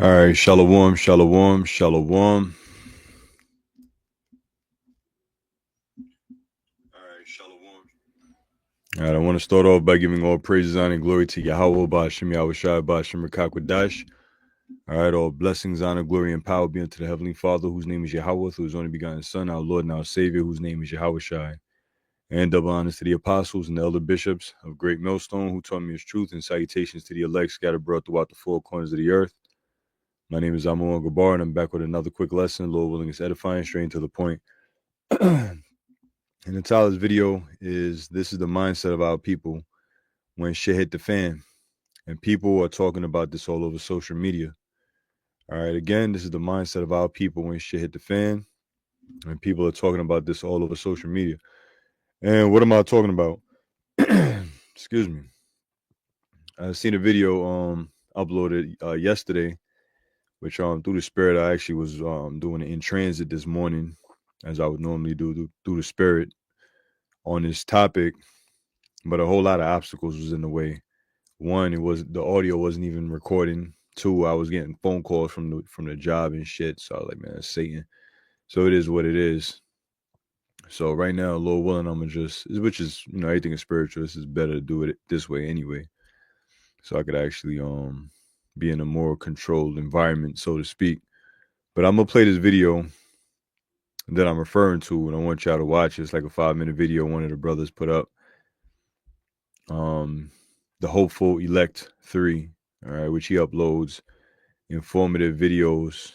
All right, shalom, shalom, shalom. All right, I want to start off by giving all praises, honor, and glory to YAHAWAH, BAHASHAM, YAHAWASHI, BAHASHAM, QADASH. All right, all blessings, honor, glory, and power be unto the Heavenly Father, whose name is YAHAWAH, through his only begotten Son, our Lord and our Savior, whose name is YAHAWASHI. And double honors to the apostles and the elder bishops of Great Millstone, who taught me his truth, and salutations to the elect scattered abroad throughout the four corners of the earth. My name is Amun Gabar, and I'm back with another quick lesson. Lord willing, it's edifying, straight to the point. And the title of this video is, this is the mindset of our people when shit hit the fan. And people are talking about this all over social media. All right, again, this is the mindset of our people when shit hit the fan. And people are talking about this all over social media. And what am I talking about? Excuse me. I seen a video uploaded yesterday, which through the spirit, I actually was doing it in transit this morning, as I would normally do through the spirit on this topic. But a whole lot of obstacles was in the way. One, it was the audio wasn't even recording. Two, I was getting phone calls from the job and shit. So I was like, man, that's Satan. So it is what it is. So right now, Lord willing, I'm gonna just, which is, everything is spiritual. This is better to do it this way anyway. So I could actually be in a more controlled environment, so to speak. But I'm gonna play this video that I'm referring to, and I want y'all to watch it. It's like a 5-minute video one of the brothers put up. The Hopeful Elect 3, all right, which he uploads informative videos,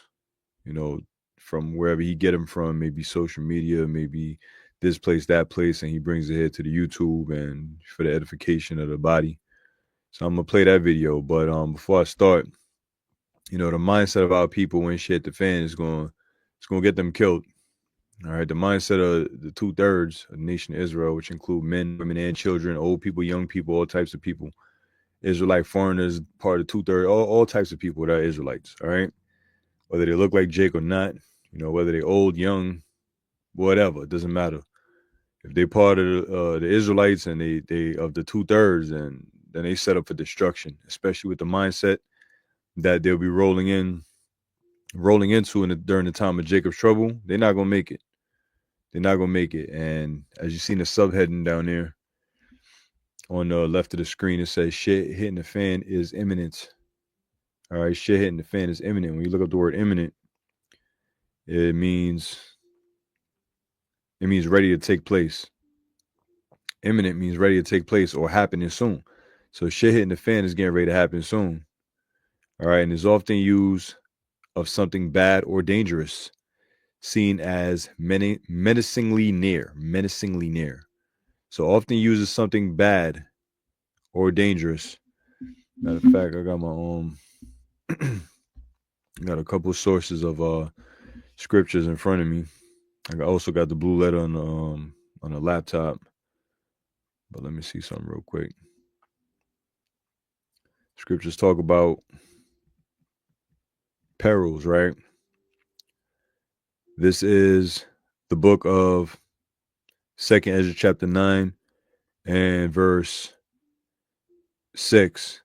from wherever he get them from, maybe social media, maybe this place, that place, and he brings it here to the YouTube and for the edification of the body. So I'm gonna play that video. But before I start, the mindset of our people when shit hit the fan is gonna get them killed. All right, the mindset of the 2/3 of the nation of Israel, which include men, women, and children, old people, young people, all types of people, Israelite foreigners, part of 2/3, all types of people that are Israelites. All right, whether they look like Jake or not, whether they old, young, whatever, it doesn't matter. If they part of the Israelites and they of the 2/3, and then they set up for destruction, especially with the mindset that they'll be rolling into during the time of Jacob's trouble. They're not gonna make it. They're not gonna make it. And as you see in the subheading down there on the left of the screen, it says shit hitting the fan is imminent. All right, shit hitting the fan is imminent. When you look up the word imminent, it means ready to take place. Imminent means ready to take place or happening soon. So shit hitting the fan is getting ready to happen soon. All right, and is often used of something bad or dangerous, seen as menacingly near. So often uses something bad or dangerous. Matter of fact, I got my got a couple of sources of scriptures in front of me. I also got the blue letter on the laptop. But let me see something real quick. Scriptures talk about perils, right? This is the book of 2nd Ezra chapter 9 and verse 6.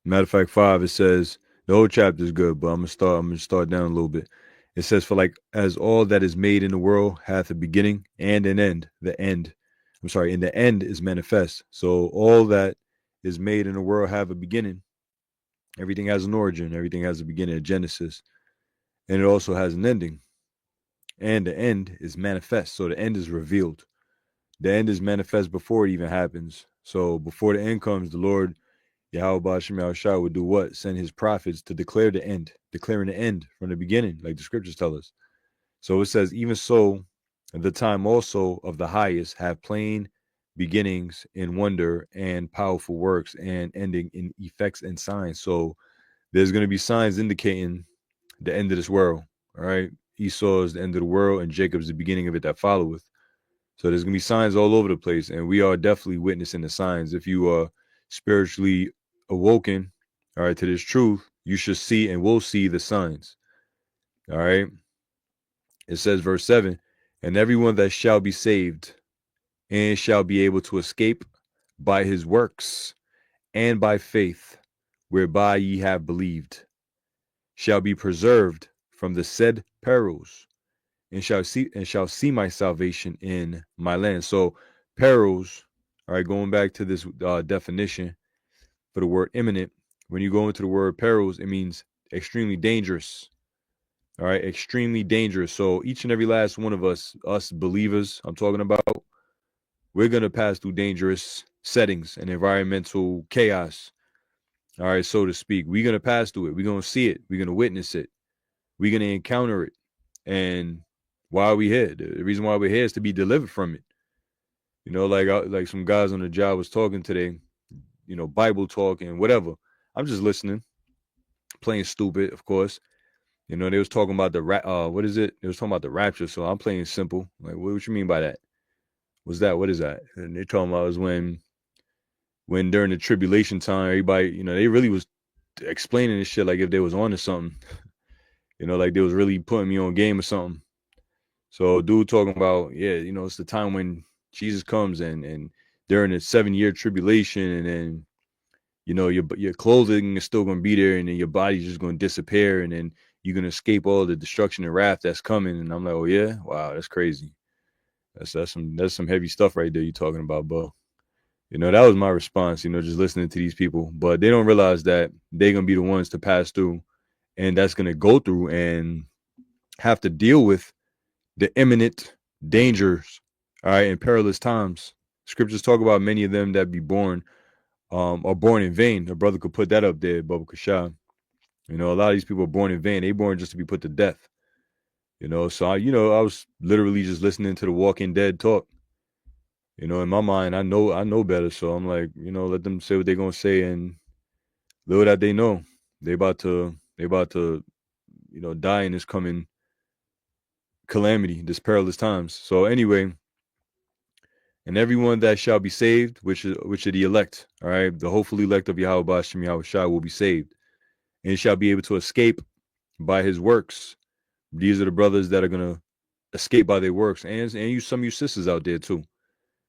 Matter of fact, 5, it says, the whole chapter is good, but I'm gonna start down a little bit. It says, for like as all that is made in the world hath a beginning and an end. In the end is manifest. So all that is made in the world have a beginning. Everything has an origin. Everything has a beginning, a genesis. And it also has an ending. And the end is manifest. So the end is revealed. The end is manifest before it even happens. So before the end comes, the Lord, YAHAWAH, BAHASHAM, YAHAWASHI, would do what? Send his prophets to declare the end, declaring the end from the beginning, like the scriptures tell us. So it says, even so, the time also of the highest have plain beginnings in wonder and powerful works, and ending in effects and signs. So there's going to be signs indicating the end of this world. All right. Esau is the end of the world, and Jacob's the beginning of it that followeth. So there's going to be signs all over the place, and we are definitely witnessing the signs. If you are spiritually awoken, all right, to this truth, you should see and will see the signs. All right. It says, verse 7, and everyone that shall be saved and shall be able to escape by his works and by faith, whereby ye have believed, shall be preserved from the said perils, and shall see my salvation in my land. So perils, all right, going back to this definition for the word imminent, when you go into the word perils, it means extremely dangerous. All right, extremely dangerous. So each and every last one of us believers, I'm talking about, we're gonna pass through dangerous settings and environmental chaos. All right, so to speak. We're gonna pass through it. We're gonna see it. We're gonna witness it. We're gonna encounter it. And why are we here? The reason why we're here is to be delivered from it. You know, like some guys on the job was talking today, you know, Bible talk and whatever. I'm just listening, playing stupid, of course. You know, they was talking about what is it? They was talking about the rapture. So I'm playing simple. Like, what you mean by that? What's that? What is that? And they talking about was when during the tribulation time, everybody, you know, they really was explaining this shit like if they was on to something. You know, like they was really putting me on game or something. So dude talking about, yeah, you know, it's the time when Jesus comes and during the 7-year tribulation, and then, you know, your clothing is still gonna be there, and then your body's just gonna disappear, and then you're gonna escape all the destruction and wrath that's coming. And I'm like, oh yeah, wow, that's crazy. That's some heavy stuff right there you're talking about, bro. You know, that was my response, you know, just listening to these people. But they don't realize that they're gonna be the ones to pass through, and that's gonna go through and have to deal with the imminent dangers, all right, in perilous times. Scriptures talk about many of them that be born are born in vain. The brother could put that up there, Baba Kasha. You know, a lot of these people are born in vain. They born just to be put to death. You know, so I was literally just listening to the Walking Dead talk. You know, in my mind, I know better. So I'm like, you know, let them say what they're gonna say, and little that they know, they about to, you know, die in this coming calamity, this perilous times. So anyway, and everyone that shall be saved, which are the elect, all right, the hopefully elect of YAHAWASHI, YAHAWASHI will be saved, and shall be able to escape by his works. These are the brothers that are gonna escape by their works, and some of you sisters out there too.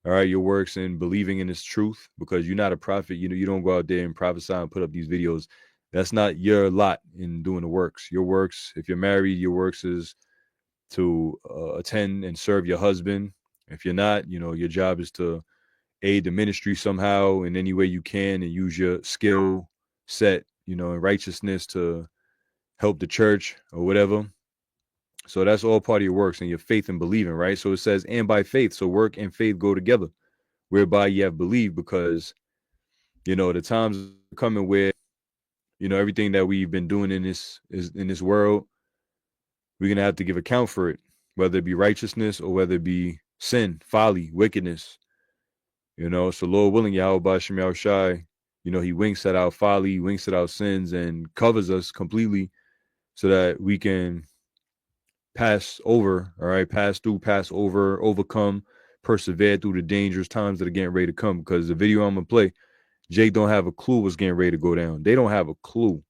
All right, your works and believing in this truth, because you're not a prophet. You know, you don't go out there and prophesy and put up these videos. That's not your lot in doing the works. Your works, if you're married, your works is to attend and serve your husband. If you're not, you know, your job is to aid the ministry somehow in any way you can, and use your skill set, you know, in righteousness to help the church or whatever. So that's all part of your works and your faith and believing, right? So it says, and by faith. So work and faith go together, whereby you have believed, because, you know, the times are coming where, you know, everything that we've been doing in this world, we're gonna have to give account for it, whether it be righteousness or whether it be sin, folly, wickedness. You know, so Lord willing, YAHAWASHI, you know, he winks at our folly, winks at our sins, and covers us completely so that we can pass over, all right, pass through, pass over, overcome, persevere through the dangerous times that are getting ready to come. Because the video I'm gonna play, Jake don't have a clue what's getting ready to go down. They don't have a clue.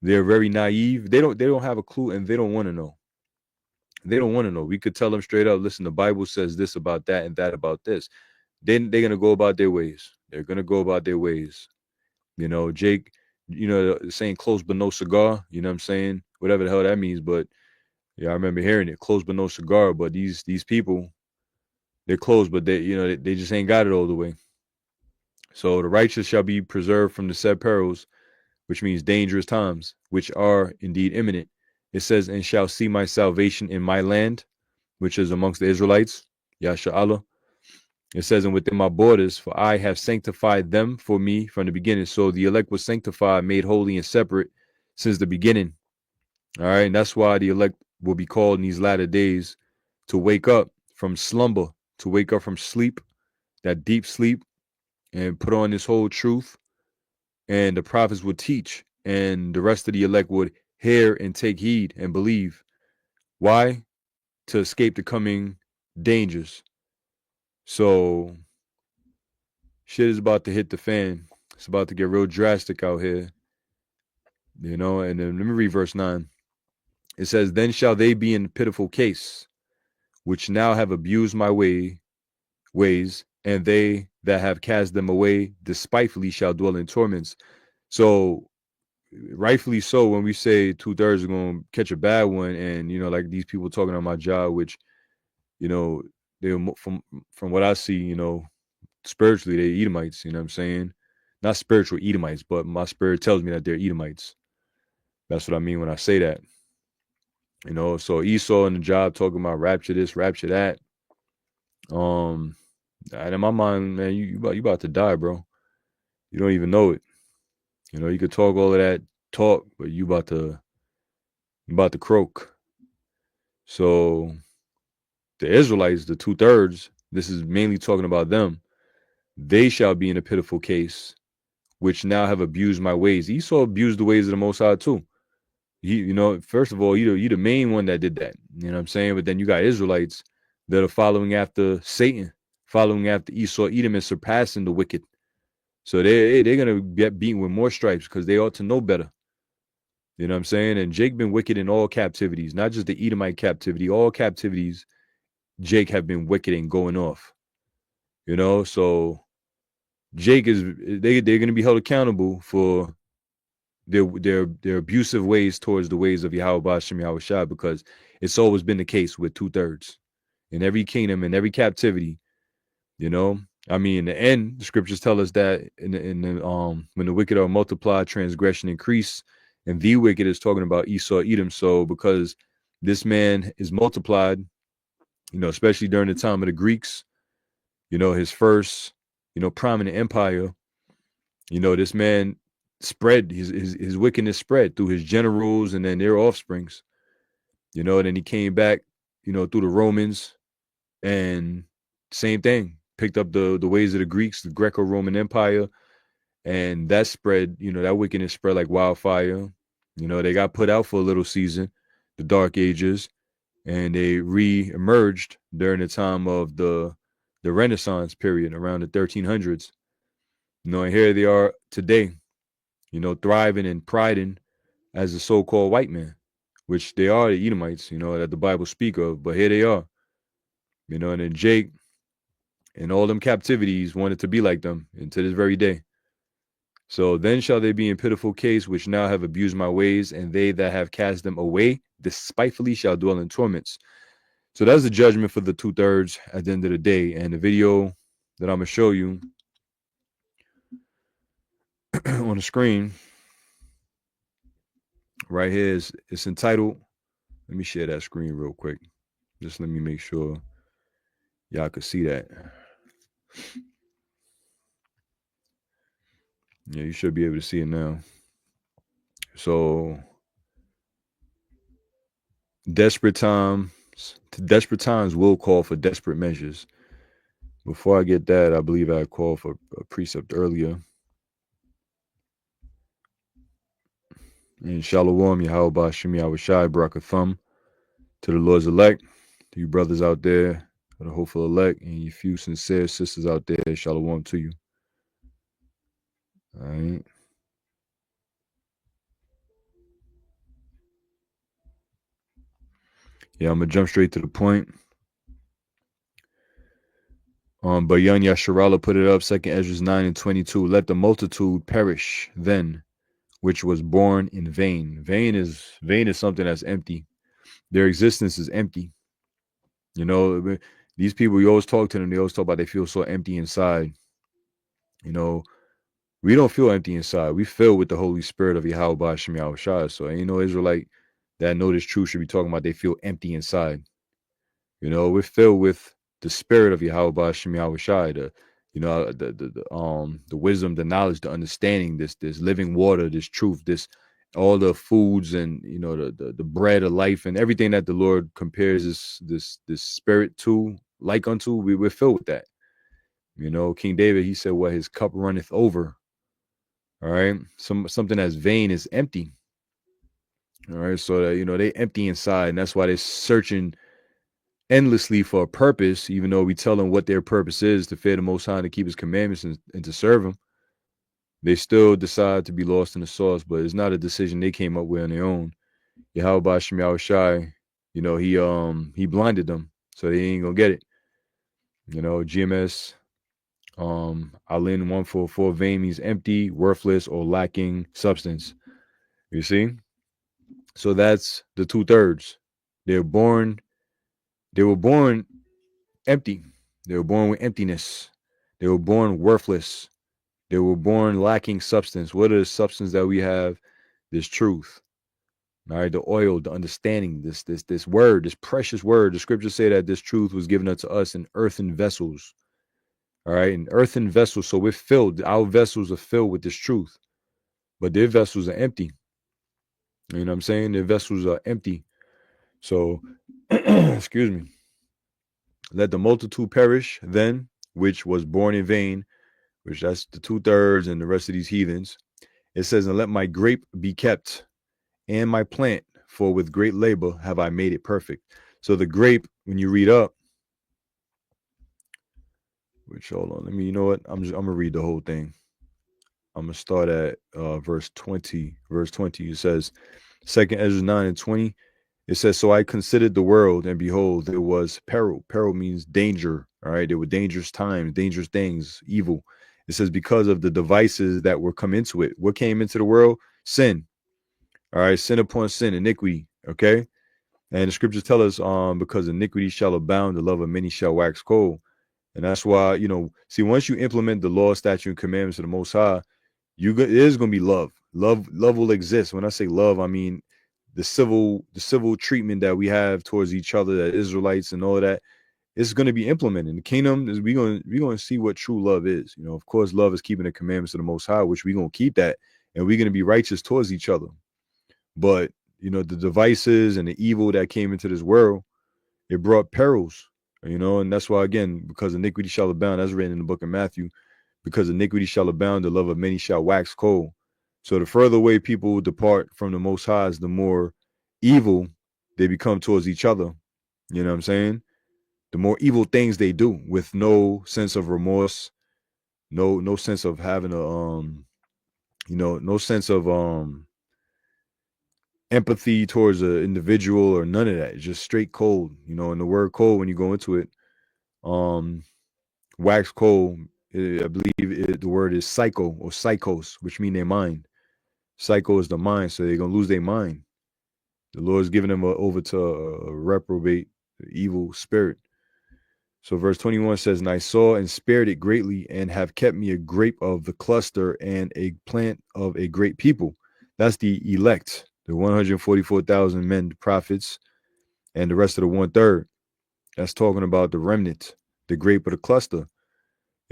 They're very naive. They don't have a clue, and they don't want to know. They don't want to know. We could tell them straight up, listen, the Bible says this about that and that about this. Then they're gonna go about their ways. They're gonna go about their ways. You know, Jake, you know, saying close but no cigar, you know what I'm saying? Whatever the hell that means, but yeah, I remember hearing it, close but no cigar. But these people, they're close, but they just ain't got it all the way. So the righteous shall be preserved from the said perils, which means dangerous times, which are indeed imminent. It says, and shall see my salvation in my land, which is amongst the Israelites, Yasha Allah. It says, and within my borders, for I have sanctified them for me from the beginning. So the elect was sanctified, made holy and separate since the beginning. All right. And that's why the elect will be called in these latter days to wake up from slumber, to wake up from sleep, that deep sleep, and put on this whole truth. And the prophets would teach, and the rest of the elect would hear and take heed and believe. Why? To escape the coming dangers. So shit is about to hit the fan. It's about to get real drastic out here. You know, and then let me read verse 9. It says, then shall they be in pitiful case, which now have abused my ways, and they that have cast them away despitefully shall dwell in torments. So rightfully so, when we say 2/3 are going to catch a bad one, and like these people talking on my job, which you know they from what I see, spiritually they Edomites. You know what I'm saying? Not spiritual Edomites, but my spirit tells me that they're Edomites. That's what I mean when I say that. So Esau in the job talking about rapture this, rapture that. And in my mind, man, you about to die, bro. You don't even know it. You could talk all of that talk, but you about to croak. So the Israelites, the 2/3, this is mainly talking about them. They shall be in a pitiful case, which now have abused my ways. Esau abused the ways of the Most High too. First of all, you the main one that did that. You know what I'm saying? But then you got Israelites that are following after Satan, following after Esau, Edom, and surpassing the wicked. So they're gonna get beaten with more stripes because they ought to know better. You know what I'm saying? And Jake been wicked in all captivities, not just the Edomite captivity, all captivities. Jake have been wicked and going off. So Jake they're gonna be held accountable for their abusive ways towards the ways of Yahawah BAHASHAM YAHAWASHI, because it's always been the case with 2/3 in every kingdom, in every captivity. I mean, in the end, the scriptures tell us that when the wicked are multiplied, transgression increase, and the wicked is talking about Esau, Edom. So because this man is multiplied, especially during the time of the Greeks, his first, prominent empire, this man spread his wickedness spread through his generals and then their offsprings. And then he came back, through the Romans, and same thing, picked up the ways of the Greeks, the Greco-Roman Empire, and that spread, that wickedness spread like wildfire. They got put out for a little season, the Dark Ages, and they re-emerged during the time of the Renaissance period around the 1300s. And here they are today, thriving and priding as a so-called white man, which they are the Edomites, that the Bible speak of. But here they are, and then Jake and all them captivities wanted to be like them, and to this very day. So then shall they be in pitiful case, which now have abused my ways, and they that have cast them away despitefully shall dwell in torments. So that's the judgment for the 2/3 at the end of the day. And the video that I'm going to show you on the screen right here it's entitled, let me share that screen real quick. Just let me make sure y'all can see that. Yeah, you should be able to see it now. So desperate times will call for desperate measures. Before I get that, I believe I called for a precept earlier. And Shalom, Yahawah BAHASHAM YAHAWASHI, Barakathum, to the Lord's elect, to you brothers out there, to the hopeful elect, and you few sincere sisters out there, Shalom to you. All right. Yeah, I'm going to jump straight to the point. But young Yasharallah put it up, 2nd Ezra 9:22. Let the multitude perish then, which was born in vain. Vain is something that's empty. Their existence is empty. These people, you always talk to them, they always talk about they feel so empty inside. We don't feel empty inside. We fill with the Holy Spirit of Yahawah BAHASHAM YAHAWASHI. So ain't no Israelite that know this truth should be talking about they feel empty inside. We're filled with the spirit of Yahawah BAHASHAM YAHAWASHI, the wisdom, the knowledge, the understanding, this living water, this truth, this all the foods and the bread of life and everything that the Lord compares this spirit to, like unto, we're filled with that. King David, he said, "What his cup runneth over." All right, something that's vain is empty. All right, so that they empty inside, and that's why they're searching endlessly for a purpose, even though we tell them what their purpose is, to fear the Most High, to keep His commandments, and to serve Him. They still decide to be lost in the sauce, but it's not a decision they came up with on their own. Yahawah BAHASHAM YAHAWASHI, he blinded them, so they ain't gonna get it. GMS Alin 144, vain means empty, worthless, or lacking substance. You see? So that's the 2/3. They're born, they were born empty. They were born with emptiness. They were born worthless. They were born lacking substance. What is the substance that we have? This truth. All right, the oil, the understanding, this word, this precious word. The scriptures say that this truth was given unto us in earthen vessels. All right, in earthen vessels. So we're filled. Our vessels are filled with this truth, but their vessels are empty. You know what I'm saying? Their vessels are empty. So, excuse me. Let the multitude perish then, which was born in vain, which that's the 2/3 and the rest of these heathens. It says, and let my grape be kept and my plant, for with great labor have I made it perfect. So the grape, when you read up, which hold on, let me, you know what? I'm gonna read the whole thing. I'm gonna start at verse 20. Verse 20, it says, Second Ezra 9 and 20. It says, so I considered the world, and behold, there was peril. Peril means danger. All right, there were dangerous times, dangerous things, evil. It says, because of the devices that were come into it. What came into the world? Sin. All right, sin upon sin, iniquity. Okay. And the scriptures tell us, because iniquity shall abound, the love of many shall wax cold. And that's why, see, once you implement the law, statute, and commandments of the Most High, it is going to be love. Love will exist. When I say love, I mean the civil treatment that we have towards each other, that Israelites and all of that. It's going to be implemented. In the kingdom is we going to see what true love is. Of course, love is keeping the commandments of the Most High, which we're going to keep that, and we're going to be righteous towards each other. But the devices and the evil that came into this world, it brought perils. And that's why, again, because iniquity shall abound, that's written in the book of Matthew, because iniquity shall abound, the love of many shall wax cold. So the further away people depart from the Most High, the more evil they become towards each other. You know what I'm saying? The more evil things they do with no sense of remorse, no sense of having no sense of empathy towards an individual or none of that. It's just straight cold. And the word cold, when you go into it, wax cold, I believe the word is psycho or psychos, which mean their mind. Psycho is the mind, so they're gonna lose their mind. The Lord's giving them over to a reprobate, evil spirit. So verse 21 says, and I saw and spared it greatly, and have kept me a grape of the cluster and a plant of a great people. That's the elect, the 144,000 men, the prophets, and the rest of the 1/3. That's talking about the remnant, the grape of the cluster.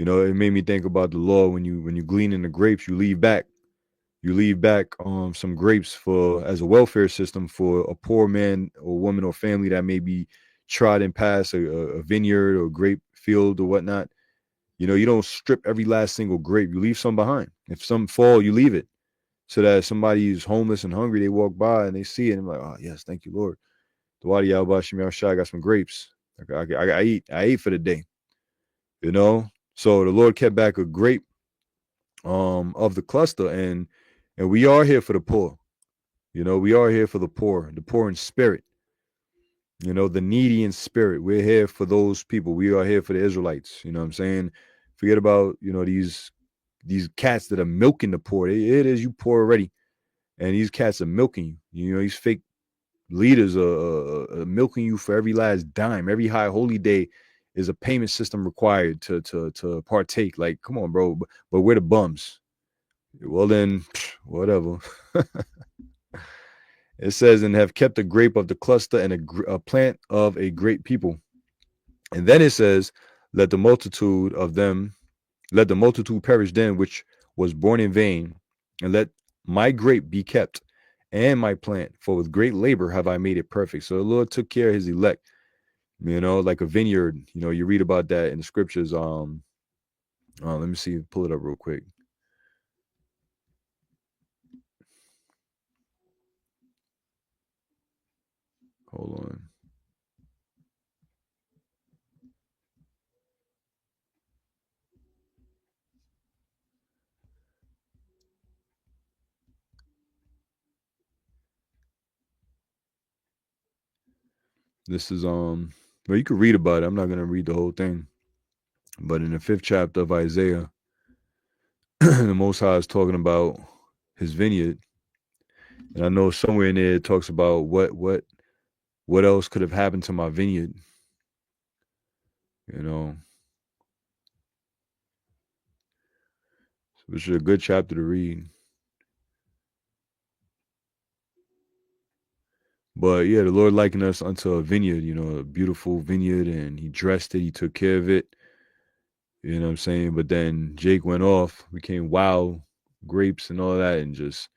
It made me think about the law. When you glean in the grapes, you leave back some grapes for as a welfare system for a poor man or woman or family that may be trodden past a vineyard or grape field or whatnot. You don't strip every last single grape. You leave some behind. If some fall, you leave it, so that if somebody is homeless and hungry, they walk by and they see it and they're like, oh yes, thank you, Lord. The YAHAWASHI, I got some grapes. I ate for the day. So the Lord kept back a grape of the cluster, and we are here for the poor. We are here for the poor in spirit, the needy in spirit. We're here for those people. We are here for the Israelites. You know what I'm saying? Forget about, these cats that are milking the poor. It is you poor already. And these cats are milking you. These fake leaders are milking you for every last dime. Every high holy day is a payment system required to partake. Like, come on, bro. But we're the bums. Well, then, whatever. It says, and have kept the grape of the cluster and a plant of a great people. And then it says, let the multitude perish then, which was born in vain, and let my grape be kept and my plant, for with great labor have I made it perfect. So the Lord took care of his elect, like a vineyard. You read about that in the scriptures. Let me see, pull it up real quick. Hold on. This is well, you can read about it. I'm not gonna read the whole thing. But in the 5th chapter of Isaiah, the Most High is talking about his vineyard. And I know somewhere in there it talks about what else could have happened to my vineyard, you know. Which is a good chapter to read. But yeah, the Lord likened us unto a vineyard, you know, a beautiful vineyard, and he dressed it, he took care of it. You know what I'm saying? But then Jake went off, became wild grapes and all that, and just,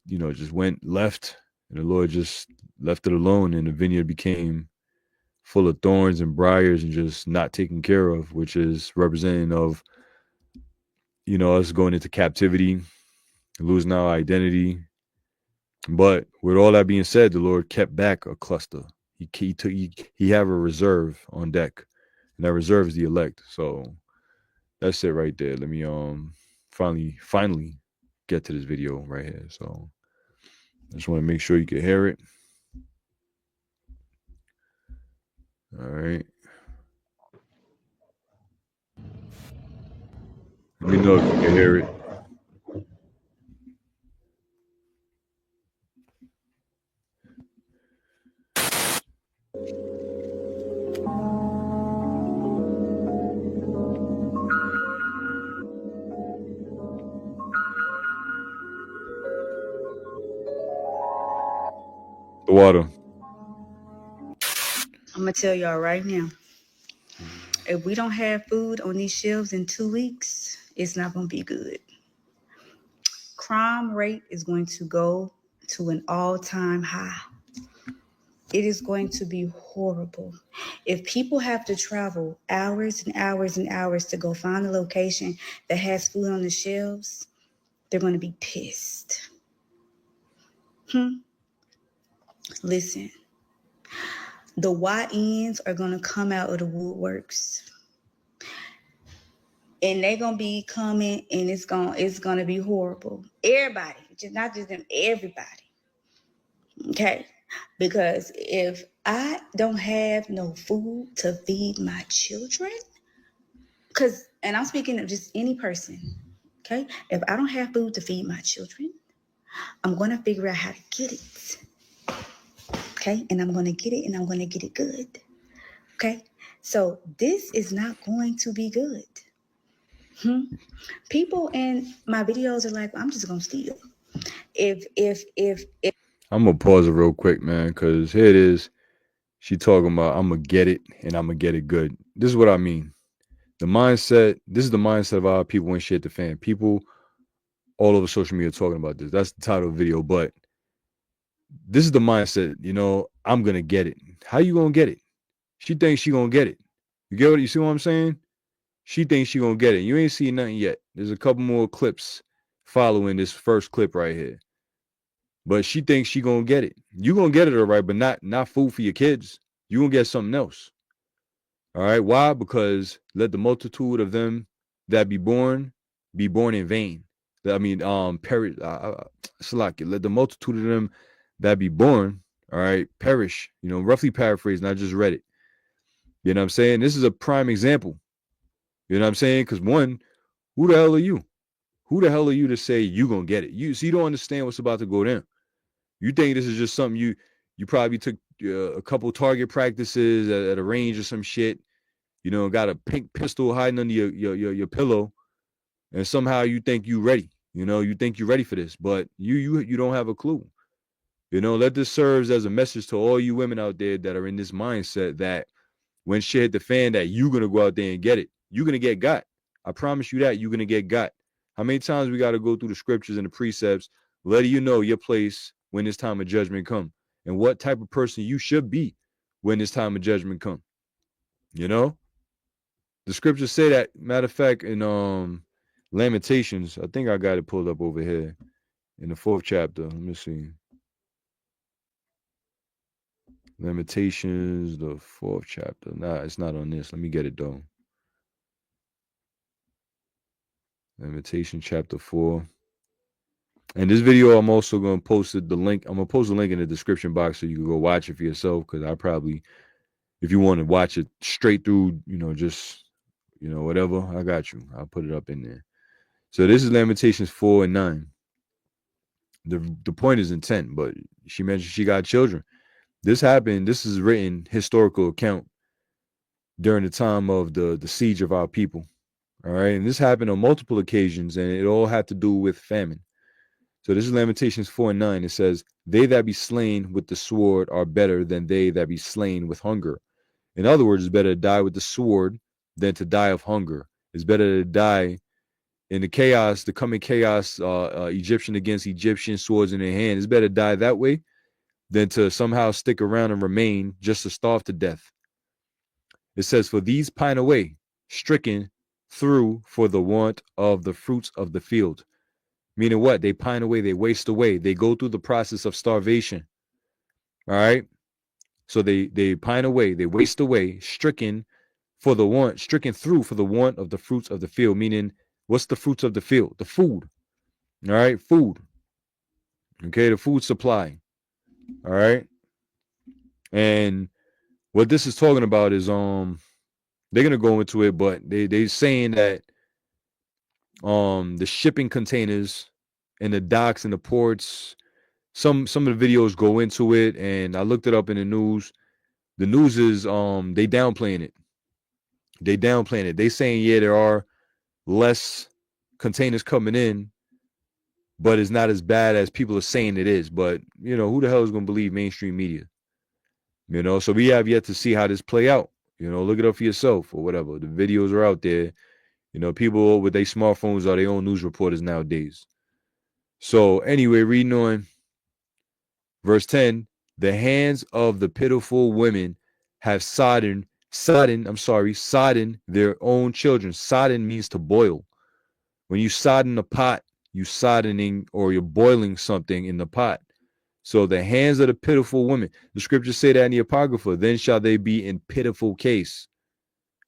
you know, just went left. And the Lord just left it alone, and the vineyard became full of thorns and briars and just not taken care of, which is representing of, you know, us going into captivity, losing our identity. But with all that being said, the Lord kept back a cluster. He have a reserve on deck, and that reserve is the elect. So that's it right there. Let me finally get to this video right here. So I just want to make sure you can hear it. All right. Let me know if you can hear it. The water. I'm going to tell y'all right now, if we don't have food on these shelves in 2 weeks, it's not going to be good. Crime rate is going to go to an all-time high. It is going to be horrible. If people have to travel hours and hours and hours to go find a location that has food on the shelves, they're going to be pissed. Listen, the YNs are going to come out of the woodworks. And they're gonna be coming, and it's gonna be horrible. Everybody, not just them, everybody. Okay, because if I don't have no food to feed my children, and I'm speaking of just any person. Okay, if I don't have food to feed my children, I'm gonna figure out how to get it. Okay, and I'm gonna get it, and I'm gonna get it good. Okay, so this is not going to be good. People in my videos are like, I'm just gonna steal. If I'm gonna pause it real quick, man, because here it is. She talking about I'm gonna get it and I'm gonna get it good. This is what I mean. The mindset. This is the mindset of our people when shit hit the fan. People all over social media talking about this. That's the title of the video. But this is the mindset. You know, I'm gonna get it. How you gonna get it? She thinks she gonna get it. You get what? You see what I'm saying? She thinks she gonna get it. You ain't seen nothing yet. There's a couple more clips following this first clip right here. But she thinks she gonna get it. You gonna get it all right, but not food for your kids. You gonna get something else. All right. Why? Because let the multitude of them that be born in vain. I mean, perish. Salaki. Let the multitude of them that be born, all right, perish. You know, roughly paraphrased, and I just read it. You know what I'm saying? This is a prime example. You know what I'm saying? Because one, who the hell are you? Who the hell are you to say you gonna get it? You don't understand what's about to go down. You think this is just something you probably took a couple target practices at a range or some shit. You know, got a pink pistol hiding under your pillow, and somehow you think you ready. You know, you think you're ready for this, but you don't have a clue. You know, let this serve as a message to all you women out there that are in this mindset that when shit hit the fan, that you're gonna go out there and get it. You're gonna get got. I promise you that you're gonna get got. How many times we got to go through the scriptures and the precepts, letting you know your place when this time of judgment come, and what type of person you should be when this time of judgment come. You know, the scriptures say that. Matter of fact, in Lamentations, I think I got it pulled up over here in the 4th chapter. Let me see. Lamentations, the 4th chapter. Nah, it's not on this. Let me get it though. Lamentation chapter 4. And this video, I'm also going to post the link. I'm going to post the link in the description box so you can go watch it for yourself. Because I probably, if you want to watch it straight through, you know, just whatever. I got you. I'll put it up in there. So this is Lamentations 4 and 9. The point is intent, but she mentioned she got children. This happened. This is written historical account during the time of the siege of our people. All right. And this happened on multiple occasions, and it all had to do with famine. So this is Lamentations 4 and 9. It says, they that be slain with the sword are better than they that be slain with hunger. In other words, it's better to die with the sword than to die of hunger. It's better to die in the chaos, the coming chaos, Egyptian against Egyptian, swords in their hand. It's better to die that way than to somehow stick around and remain just to starve to death. It says, for these pine away, stricken through for the want of the fruits of the field. Meaning what? They pine away, they waste away. They go through the process of starvation. All right. So they pine away, they waste away, stricken through for the want of the fruits of the field. Meaning, what's the fruits of the field? The food. All right, food. Okay, the food supply. All right. And what this is talking about is they're gonna go into it, but they saying that the shipping containers and the docks and the ports, some of the videos go into it, and I looked it up in the news. The news is they downplaying it. They saying, yeah, there are less containers coming in, but it's not as bad as people are saying it is. But who the hell is gonna believe mainstream media? So we have yet to see how this play out. Look it up for yourself or whatever. The videos are out there. People with their smartphones are their own news reporters nowadays. So anyway, reading on verse 10, the hands of the pitiful women have sodden their own children. Sodden means to boil. When you sodden a pot, you soddening or you're boiling something in the pot. So the hands of the pitiful women, the scriptures say that in the Apocrypha, then shall they be in pitiful case.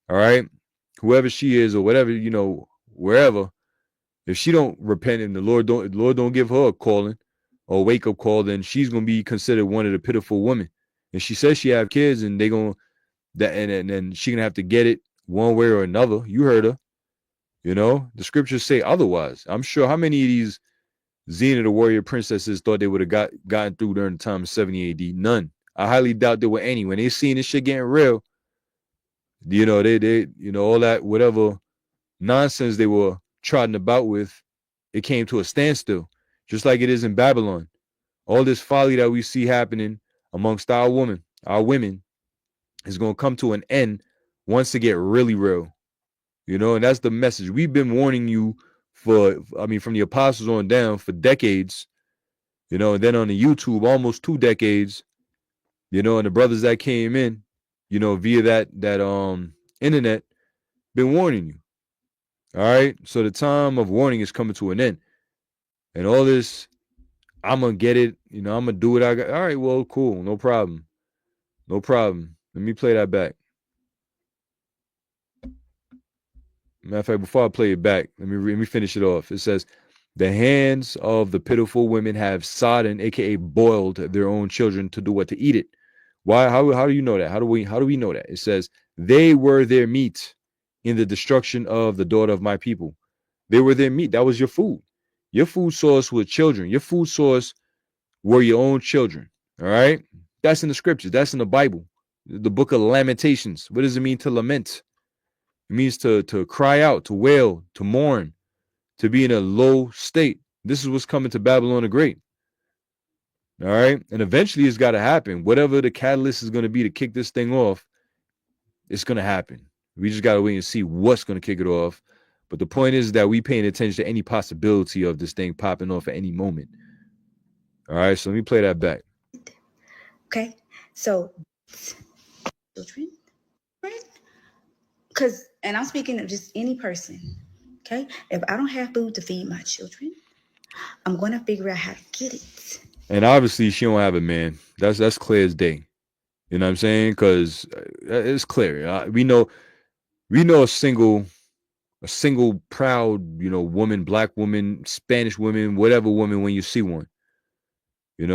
All right. Whoever she is or whatever, wherever, if she don't repent and the Lord don't give her a calling or wake up call, then she's gonna be considered one of the pitiful women. And she says she have kids, and they gonna and then she gonna have to get it one way or another. You heard her. The scriptures say otherwise. I'm sure how many of these Xena the warrior princesses thought they would have gotten through during the time of 70 AD? None. I highly doubt there were any. When they seen this shit getting real, they all that whatever nonsense they were trotting about with, it came to a standstill, just like it is in Babylon. All this folly that we see happening amongst our women is going to come to an end once it get really real. And that's the message. We've been warning you from the apostles on down for decades, and then on the YouTube, almost 2 decades, and the brothers that came in, via that internet, been warning you. All right. So the time of warning is coming to an end. And all this, I'm going to get it. I'm going to do what I got. All right. Well, cool. No problem. Let me play that back. Matter of fact, before I play it back, let me finish it off. It says, the hands of the pitiful women have sodden, aka boiled, their own children to do what? To eat it. Why? How do you know that? How do we know that? It says, they were their meat in the destruction of the daughter of my people. They were their meat. That was your food. Your food source was children. Your food source were your own children. All right. That's in the scriptures. That's in the Bible. The book of Lamentations. What does it mean to lament? It means to cry out, to wail, to mourn, to be in a low state. This is what's coming to Babylon the Great. All right. And eventually it's got to happen. Whatever the catalyst is going to be to kick this thing off, it's going to happen. We just got to wait and see what's going to kick it off. But the point is that we paying attention to any possibility of this thing popping off at any moment. All right. So let me play that back. Okay. So children, because, and I'm speaking of just any person. Okay. If I don't have food to feed my children, I'm going to figure out how to get it. And obviously she don't have it, man. That's clear as day. You know what I'm saying? Because it's clear. We know a single proud, woman, black woman, Spanish woman, whatever woman, when you see one,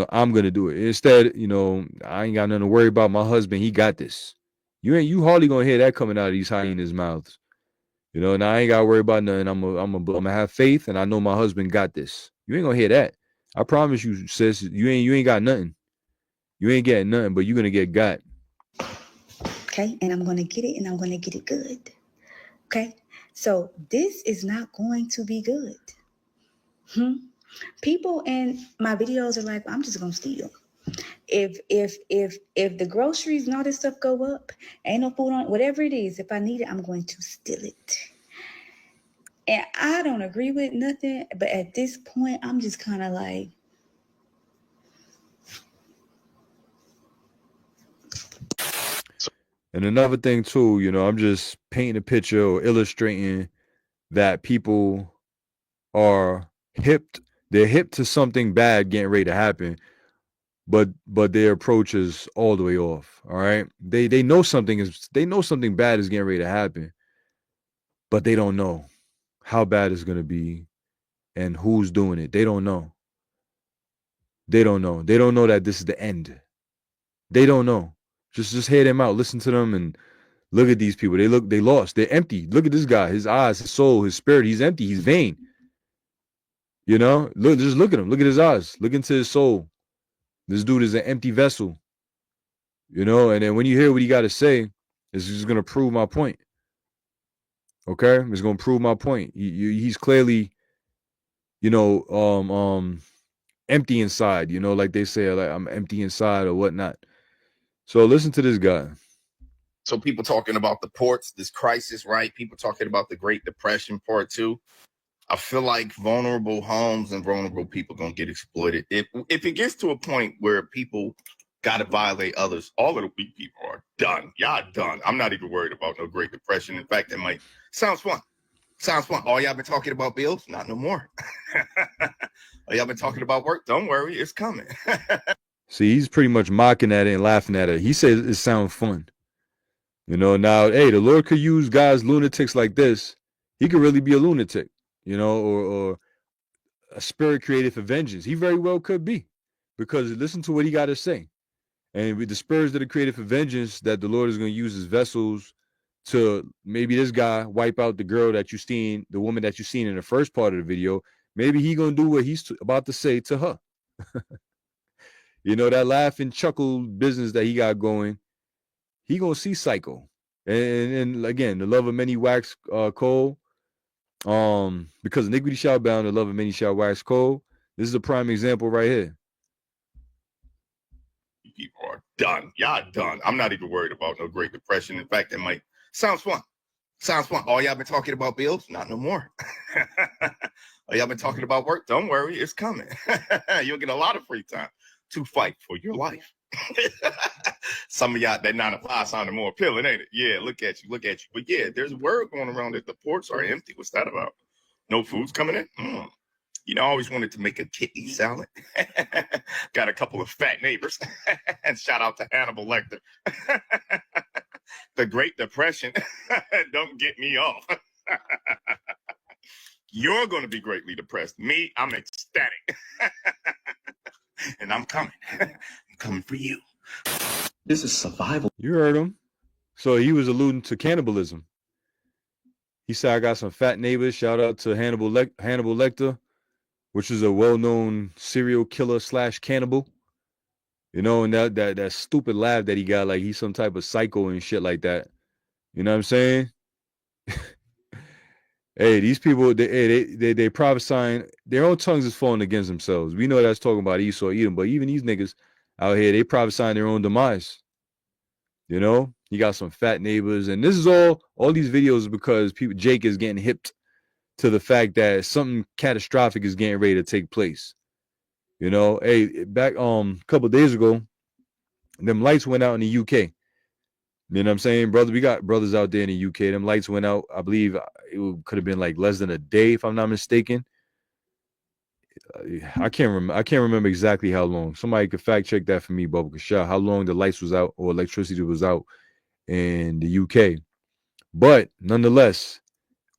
I'm going to do it. Instead, I ain't got nothing to worry about. My husband, he got this. You hardly going to hear that coming out of these hyenas' mouths. You know, now I ain't gotta worry about nothing. I'm gonna have faith, and I know my husband got this. You ain't gonna hear that. I promise you, sis. You ain't got nothing. You ain't getting nothing, but you're gonna get got. Okay, and I'm gonna get it, and I'm gonna get it good. Okay, so this is not going to be good. People in my videos are like, I'm just gonna steal. If the groceries and all this stuff go up, ain't no food on whatever it is. If I need it, I'm going to steal it. And I don't agree with nothing, but at this point, I'm just kind of like, And another thing too, you know, I'm just painting a picture or illustrating that people are hip. They're hip to something bad getting ready to happen, but their approach is all the way off. All right, they know something bad is getting ready to happen, but they don't know how bad it's gonna be and who's doing it. They don't know. They don't know. They don't know that this is the end. They don't know. Just hear them out. Listen to them and look at these people. They lost. They're empty. Look at this guy. His eyes, his soul, his spirit. He's empty. He's vain. You know, just look at him. Look at his eyes. Look into his soul. This dude is an empty vessel. You know, and then when you hear what he got to say, it's just gonna prove my point. Okay, it's gonna prove my point. He's clearly, you know, empty inside. You know, like they say, like I'm empty inside or whatnot. So listen to this guy. So people talking about the ports, this crisis, right? People talking about the Great Depression part two. I feel like vulnerable homes and vulnerable people gonna get exploited. If it gets to a point where people gotta violate others, all of the weak people are done. Y'all done. I'm not even worried about no Great Depression. In fact, it might sounds fun. Sounds fun. All y'all been talking about bills? Not no more. All y'all been talking about work? Don't worry, it's coming. See, he's pretty much mocking at it and laughing at it. He says it sounds fun. You know, now, hey, the Lord could use guys, lunatics like this. He could really be a lunatic, you know, or a spirit created for vengeance. He very well could be, because listen to what he got to say. And with the spirits that are created for vengeance, that the Lord is going to use as vessels to maybe this guy wipe out the girl that you seen, the woman that you seen in the first part of the video. Maybe he going to do what he's about to say to her. You know, that laugh and chuckle business that he got going, he gonna see cycle. And again, the love of many wax cold. Because iniquity shall abound, the love of many shall wax cold. This is a prime example right here. People are done. Y'all done. I'm not even worried about no Great Depression. In fact, it might sounds fun. Sounds fun. All y'all been talking about bills? Not no more. All y'all been talking about work? Don't worry, it's coming. You'll get a lot of free time to fight for your life. Some of y'all, that 9 to 5 sounded more appealing, ain't it? Yeah, look at you. But yeah, there's a word going around that the ports are empty. What's that about? No food's coming in? You know, I always wanted to make a kidney salad. Got a couple of fat neighbors. And shout out to Hannibal Lecter. The Great Depression. Don't get me off. You're going to be greatly depressed. Me, I'm ecstatic. And I'm coming. I'm coming for you. This is survival. You heard him. So he was alluding to cannibalism. He said, I got some fat neighbors. Shout out to Hannibal Lecter, which is a well-known serial killer / cannibal. You know, and that stupid laugh that he got, like he's some type of psycho and shit like that. You know what I'm saying? Hey, these people, they prophesying, their own tongues is falling against themselves. We know that's talking about Esau, Edom, but even these niggas out here, they prophesying their own demise. You know, you got some fat neighbors, and this is all these videos because Jake is getting hipped to the fact that something catastrophic is getting ready to take place. You know, hey, back a couple of days ago, them lights went out in the UK. You know what I'm saying, brother? We got brothers out there in the UK. Them lights went out. I believe it could have been like less than a day, if I'm not mistaken. I can't remember exactly how long. Somebody could fact check that for me, Bubba Kasha, how long the lights was out or electricity was out in the UK. But nonetheless,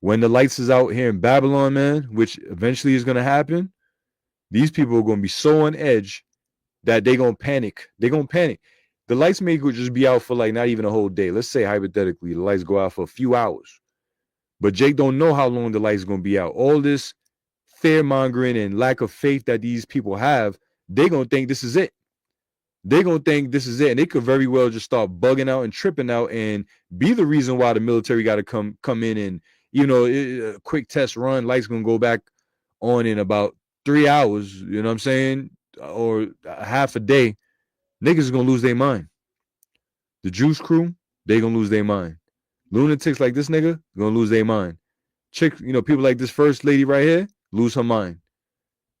when the lights is out here in Babylon, man, which eventually is going to happen, these people are going to be so on edge that they're going to panic. They're going to panic. The lights may just be out for like not even a whole day. Let's say hypothetically, the lights go out for a few hours. But Jake don't know how long the light's gonna be out. All this fear mongering and lack of faith that these people have, they gonna think this is it. They're gonna think this is it, and they could very well just start bugging out and tripping out and be the reason why the military got to come in and a quick test run. Lights gonna go back on in about 3 hours. You know what I'm saying, or half a day. Niggas is gonna lose their mind. The Juice Crew, they gonna lose their mind. Lunatics like this nigga gonna lose their mind. Chicks, people like this first lady right here, lose her mind.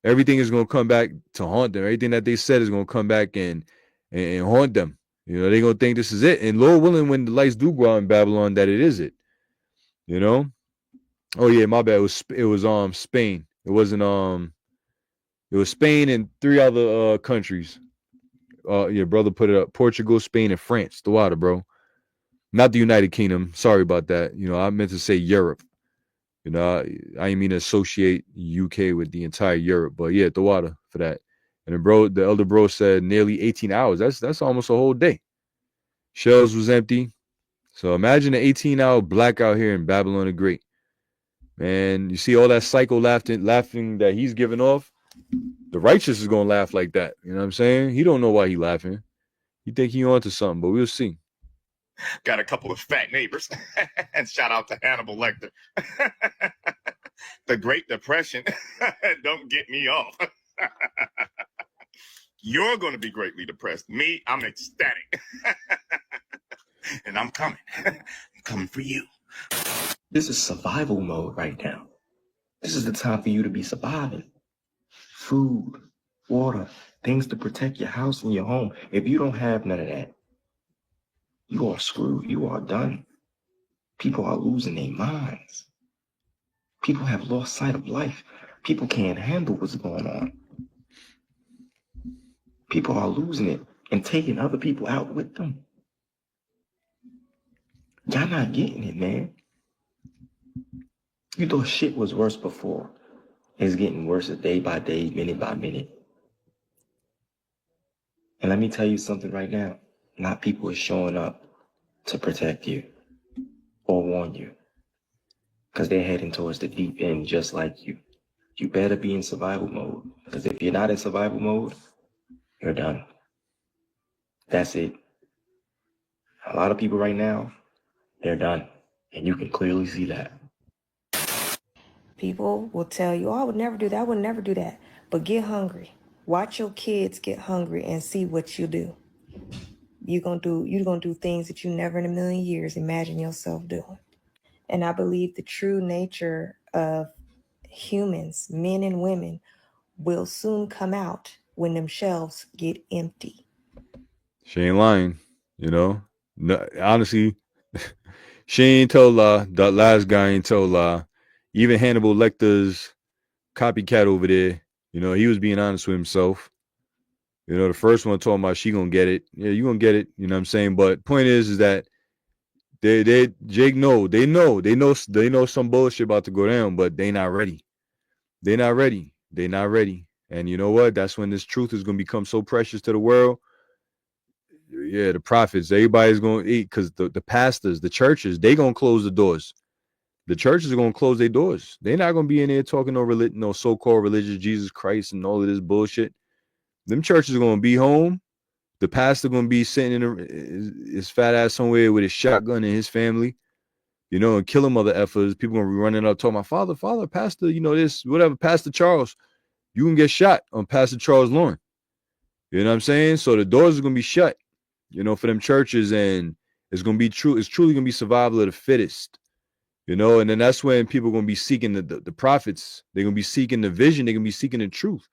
Everything is gonna come back to haunt them. Everything that they said is gonna come back and haunt them. They're gonna think this is it. And Lord willing, when the lights do go out in Babylon, that it is it. Oh yeah, my bad. It was Spain. It wasn't it was Spain and 3 other countries. Your brother put it up. Portugal, Spain, and France. The water, bro. Not the United Kingdom. Sorry about that. I meant to say Europe. I didn't mean to associate UK with the entire Europe, but yeah, the water for that. And the elder bro said nearly 18 hours. That's almost a whole day. Shells was empty. So imagine an 18-hour blackout here in Babylon the Great. Man, you see all that psycho laughing that he's giving off? The righteous is going to laugh like that. You know what I'm saying? He don't know why he laughing. He think he onto something, but we'll see. Got a couple of fat neighbors. And shout out to Hannibal Lecter. The Great Depression. Don't get me off. You're going to be greatly depressed. Me, I'm ecstatic. And I'm coming. I'm coming for you. This is survival mode right now. This is the time for you to be surviving. Food, water, things to protect your house and your home. If you don't have none of that, you are screwed. You are done. People are losing their minds. People have lost sight of life. People can't handle what's going on. People are losing it and taking other people out with them. Y'all not getting it, man. You thought shit was worse before. It's getting worse day by day, minute by minute. And let me tell you something right now. Not people are showing up to protect you or warn you, because they're heading towards the deep end just like you. You better be in survival mode, because if you're not in survival mode, you're done. That's it. A lot of people right now, they're done. And you can clearly see that. People will tell you, oh, I would never do that. I would never do that. But get hungry. Watch your kids get hungry and see what you do. You're gonna do things that you never in a million years imagine yourself doing. And I believe the true nature of humans, men and women, will soon come out when them shelves get empty. She ain't lying, No, honestly, she ain't told lie. That last guy ain't told lie. Even Hannibal Lecter's copycat over there, he was being honest with himself. The first one talking about she gonna get it. Yeah, you gonna get it. You know what I'm saying? But point is that Jake they know some bullshit about to go down, but they not ready. They're not ready. They're not ready. And you know what? That's when this truth is gonna become so precious to the world. Yeah, the prophets, everybody's gonna eat, because the pastors, the churches, they gonna close the doors. The churches are gonna close their doors. They're not gonna be in there talking no so-called religious Jesus Christ and all of this bullshit. Them churches are gonna be home. The pastor gonna be sitting in his fat ass somewhere with his shotgun and his family, and killing mother effers. People gonna be running up talking about father, pastor, this, whatever, Pastor Charles. You can get shot on Pastor Charles' lawn. You know what I'm saying? So the doors are gonna be shut, for them churches, and it's gonna be true. It's truly gonna be survival of the fittest. And then that's when people are going to be seeking the prophets. They're going to be seeking the vision. They're going to be seeking the truth.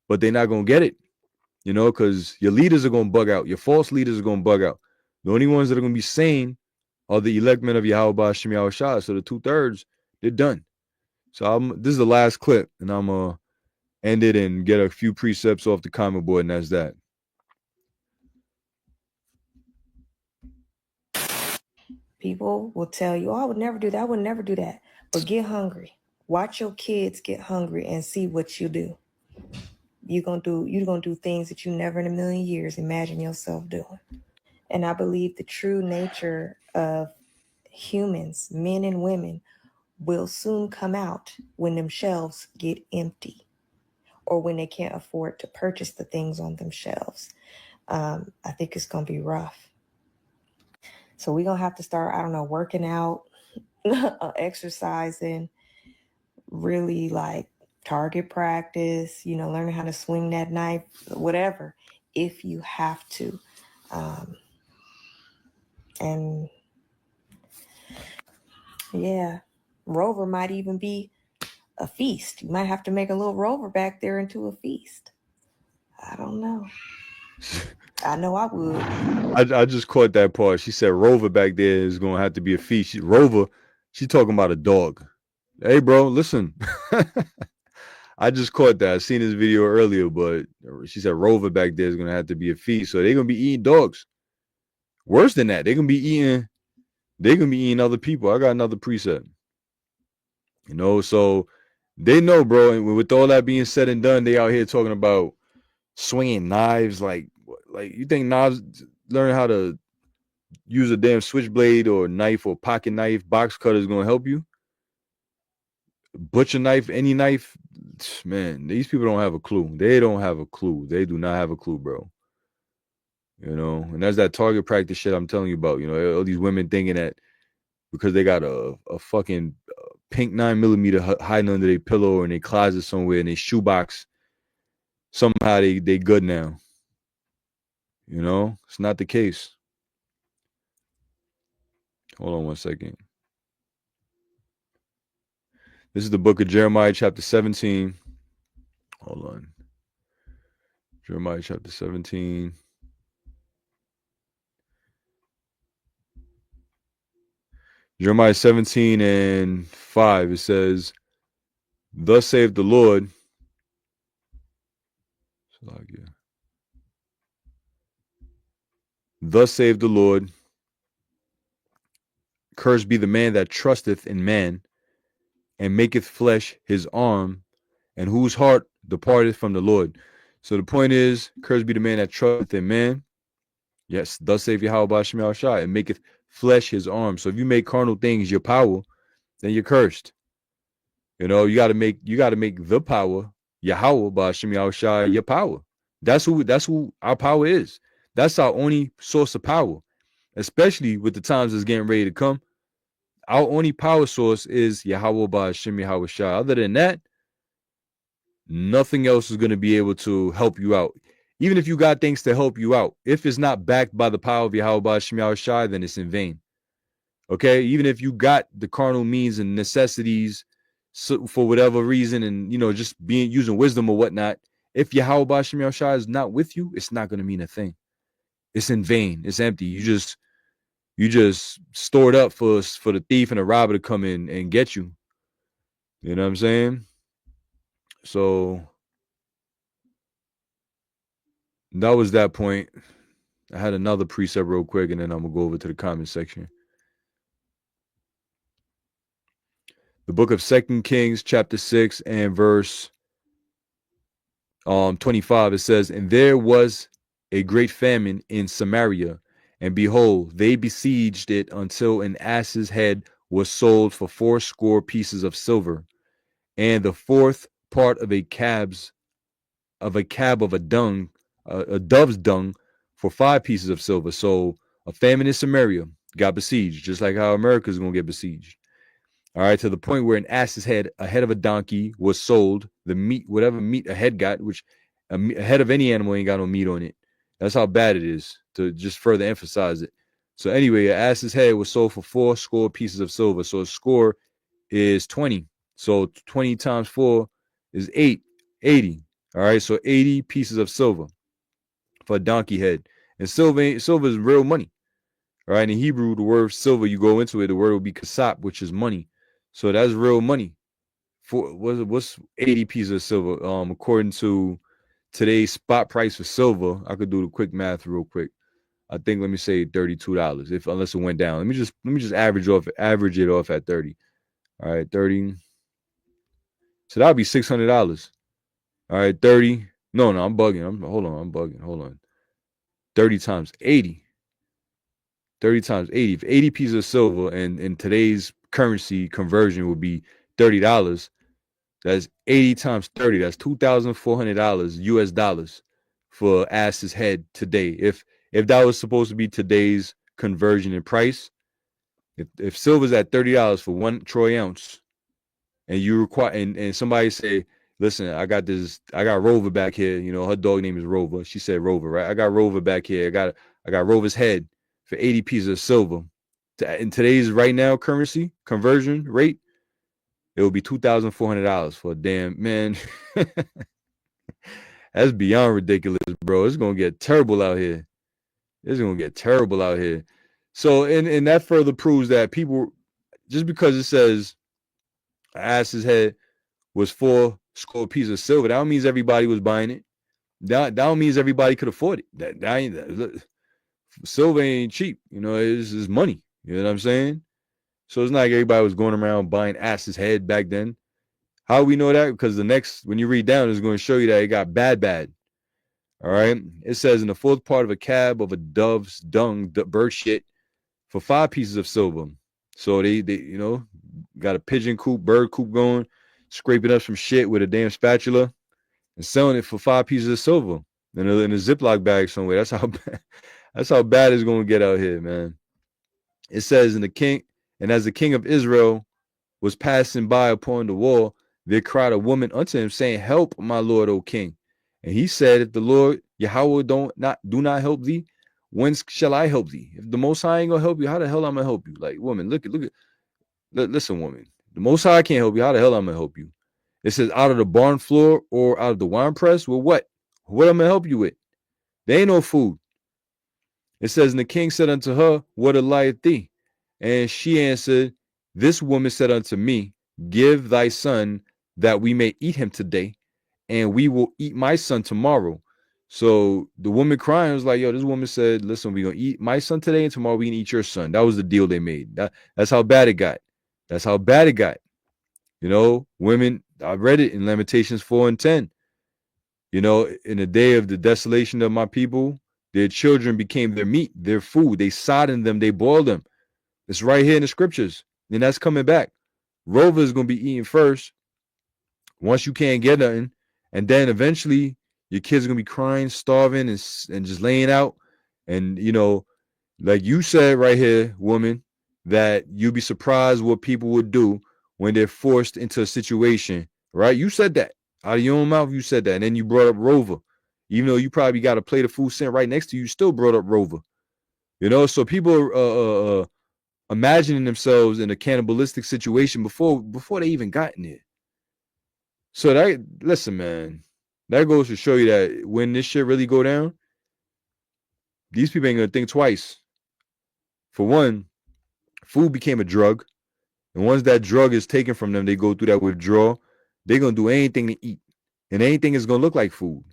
But they're not going to get it, because your leaders are going to bug out. Your false leaders are going to bug out. The only ones that are going to be sane are the elect men of YAHAWAH, BAHASHAM, YAHAWASHI. So the 2/3, they're done. So this is the last clip, and I'm going to end it and get a few precepts off the comment board, and that's that. People will tell you, oh, I would never do that. I would never do that. But get hungry. Watch your kids get hungry and see what you do. You're gonna do things that you never in a million years imagine yourself doing. And I believe the true nature of humans, men and women, will soon come out when them shelves get empty or when they can't afford to purchase the things on them shelves. I think it's going to be rough. So we're going to have to start, I don't know, working out, exercising, really like target practice, you know, learning how to swing that knife, whatever, if you have to. And yeah, Rover might even be a feast. You might have to make a little Rover back there into a feast. I don't know. I know I would. I just caught that part. She said Rover back there is gonna have to be a feast. Rover, she talking about a dog. Hey, bro, listen. I just caught that. I seen this video earlier, but she said Rover back there is gonna have to be a feast. So they're gonna be eating dogs. Worse than that, they're gonna be eating other people. I got another preset. You know, so they know, bro. And with all that being said and done, they out here talking about swinging knives. Like you think knives, learn how to use a damn switchblade or knife or pocket knife, box cutter is gonna help you? Butcher knife, any knife, man, these people don't have a clue. They don't have a clue. They do not have a clue, bro. You know, and that's that target practice shit I'm telling you about. You know, all these women thinking that because they got a fucking pink 9mm hiding under their pillow or in their closet somewhere in their shoebox, somehow they good now. You know, it's not the case. Hold on one second. This is the book of Jeremiah, chapter 17. Hold on. Jeremiah, chapter 17. Jeremiah 17 and 5, it says, thus saith the Lord. Thus saith the Lord, cursed be the man that trusteth in man, and maketh flesh his arm, and whose heart departeth from the Lord. So the point is, cursed be the man that trusteth in man. Yes, thus saith YAHAWASHI, and maketh flesh his arm. So if you make carnal things your power, then you're cursed. You know, you gotta make the power, YAHAWASHI, your power. That's who our power is. That's our only source of power, especially with the times that's getting ready to come. Our only power source is YAHAWASHI. Other than that, nothing else is going to be able to help you out. Even if you got things to help you out, if it's not backed by the power of YAHAWASHI, then it's in vain. Okay, even if you got the carnal means and necessities for whatever reason, and you know, just using wisdom or whatnot, if YAHAWASHI is not with you, it's not going to mean a thing. It's in vain. It's empty. You just stored up for the thief and the robber to come in and get you. You know what I'm saying? So that was that point. I had another precept real quick, and then I'm gonna go over to the comment section. The book of 2 Kings, chapter 6 and verse 25. It says, and there was a great famine in Samaria, and behold, they besieged it until an ass's head was sold for 80 pieces of silver, and the fourth part of a cab of a dove's dung for 5 pieces of silver. So a famine in Samaria got besieged, just like how America is going to get besieged. All right, to the point where an ass's head, a head of a donkey, was sold. The meat, whatever meat a head got, which a head of any animal ain't got no meat on it. That's how bad it is, to just further emphasize it. So anyway, an ass's head was sold for 80 pieces of silver. So a score is 20. So 20 times 4 is 80. All right, so 80 pieces of silver for a donkey head. And silver is real money. All right, in Hebrew, the word silver, you go into it, the word will be kasap, which is money. So that's real money. What's 80 pieces of silver? According to today's spot price for silver, I could do the quick math real quick. I think, let me say $32, unless it went down. Let me just average it off at 30. All right, 30. So that'll be $600. All right, 30. No, I'm bugging. Hold on. 30 times 80. 30 times 80. If 80 pieces of silver, and in today's currency conversion would be $30. That's 80 times 30. That's $2,400 US dollars for ass's head today. If that was supposed to be today's conversion in price, if silver's at $30 for 1 troy ounce, and you require and somebody say, listen, I got Rover back here. You know, her dog name is Rover. She said Rover, right? I got Rover back here. I got Rover's head for 80 pieces of silver. In today's right now currency conversion rate, it will be $2,400 for a damn man. That's beyond ridiculous, bro. It's gonna get terrible out here. It's gonna get terrible out here. So, and that further proves that people, just because it says ass's head was 4 score pieces of silver, that don't mean everybody was buying it. That don't mean everybody could afford it. Silver ain't cheap. You know, it's money. You know what I'm saying? So it's not like everybody was going around buying ass's head back then. How we know that? Because the next, when you read down, it's going to show you that it got bad. All right. It says in the 4th part of a cab of a dove's dung, bird shit, for 5 pieces of silver. So they you know, got a pigeon coop, bird coop going, scraping up some shit with a damn spatula and selling it for 5 pieces of silver in a Ziploc bag somewhere. That's how bad it's going to get out here, man. It says as the king of Israel was passing by upon the wall, there cried a woman unto him, saying, help, my lord, O king. And he said, if the Lord Yahweh do not help thee, whence shall I help thee? If the Most High ain't gonna help you, how the hell I'm gonna help you? Like, woman, listen, woman. The Most High can't help you. How the hell I'm gonna help you? It says, out of the barn floor or out of the wine press. Well, what? What I'm gonna help you with? There ain't no food. It says, and the king said unto her, what lieth thee? And she answered, this woman said unto me, give thy son that we may eat him today, and we will eat my son tomorrow. So the woman crying was like, yo, this woman said, listen, we're going to eat my son today, and tomorrow we can eat your son. That was the deal they made. That's how bad it got. That's how bad it got. You know, women, I read it in Lamentations 4:10. You know, in the day of the desolation of my people, their children became their meat, their food. They soddened them, they boiled them. It's right here in the scriptures. And that's coming back. Rover is going to be eaten first once you can't get nothing. And then eventually your kids are going to be crying, starving, and just laying out. And, you know, like you said right here, woman, that you'd be surprised what people would do when they're forced into a situation, right? You said that. Out of your own mouth, you said that. And then you brought up Rover. Even though you probably got a plate of food sent right next to you, you still brought up Rover. You know, so people are imagining themselves in a cannibalistic situation before they even got in there. So that, listen, man, that goes to show you that when this shit really go down, these people ain't gonna think twice. For one, food became a drug, and once that drug is taken from them, they go through that withdrawal. They're gonna do anything to eat, and anything is gonna look like food.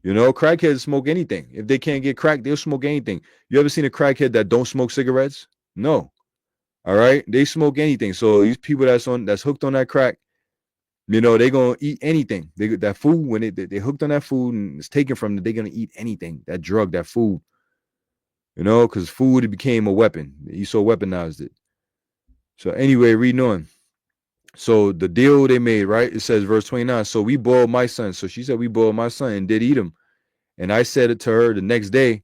You know, crackheads smoke anything. If they can't get crack, they'll smoke anything. You ever seen a crackhead that don't smoke cigarettes? No. All right, they smoke anything. So these people that's hooked on that crack, you know, they're gonna eat anything. That food, when they hooked on that food and it's taken from them, they're gonna eat anything. That drug, that food. You know, because food, it became a weapon. You so weaponized it. So anyway, reading on. So the deal they made, right? It says verse 29. So we boiled my son. So she said, we boiled my son and did eat him. And I said it to her the next day,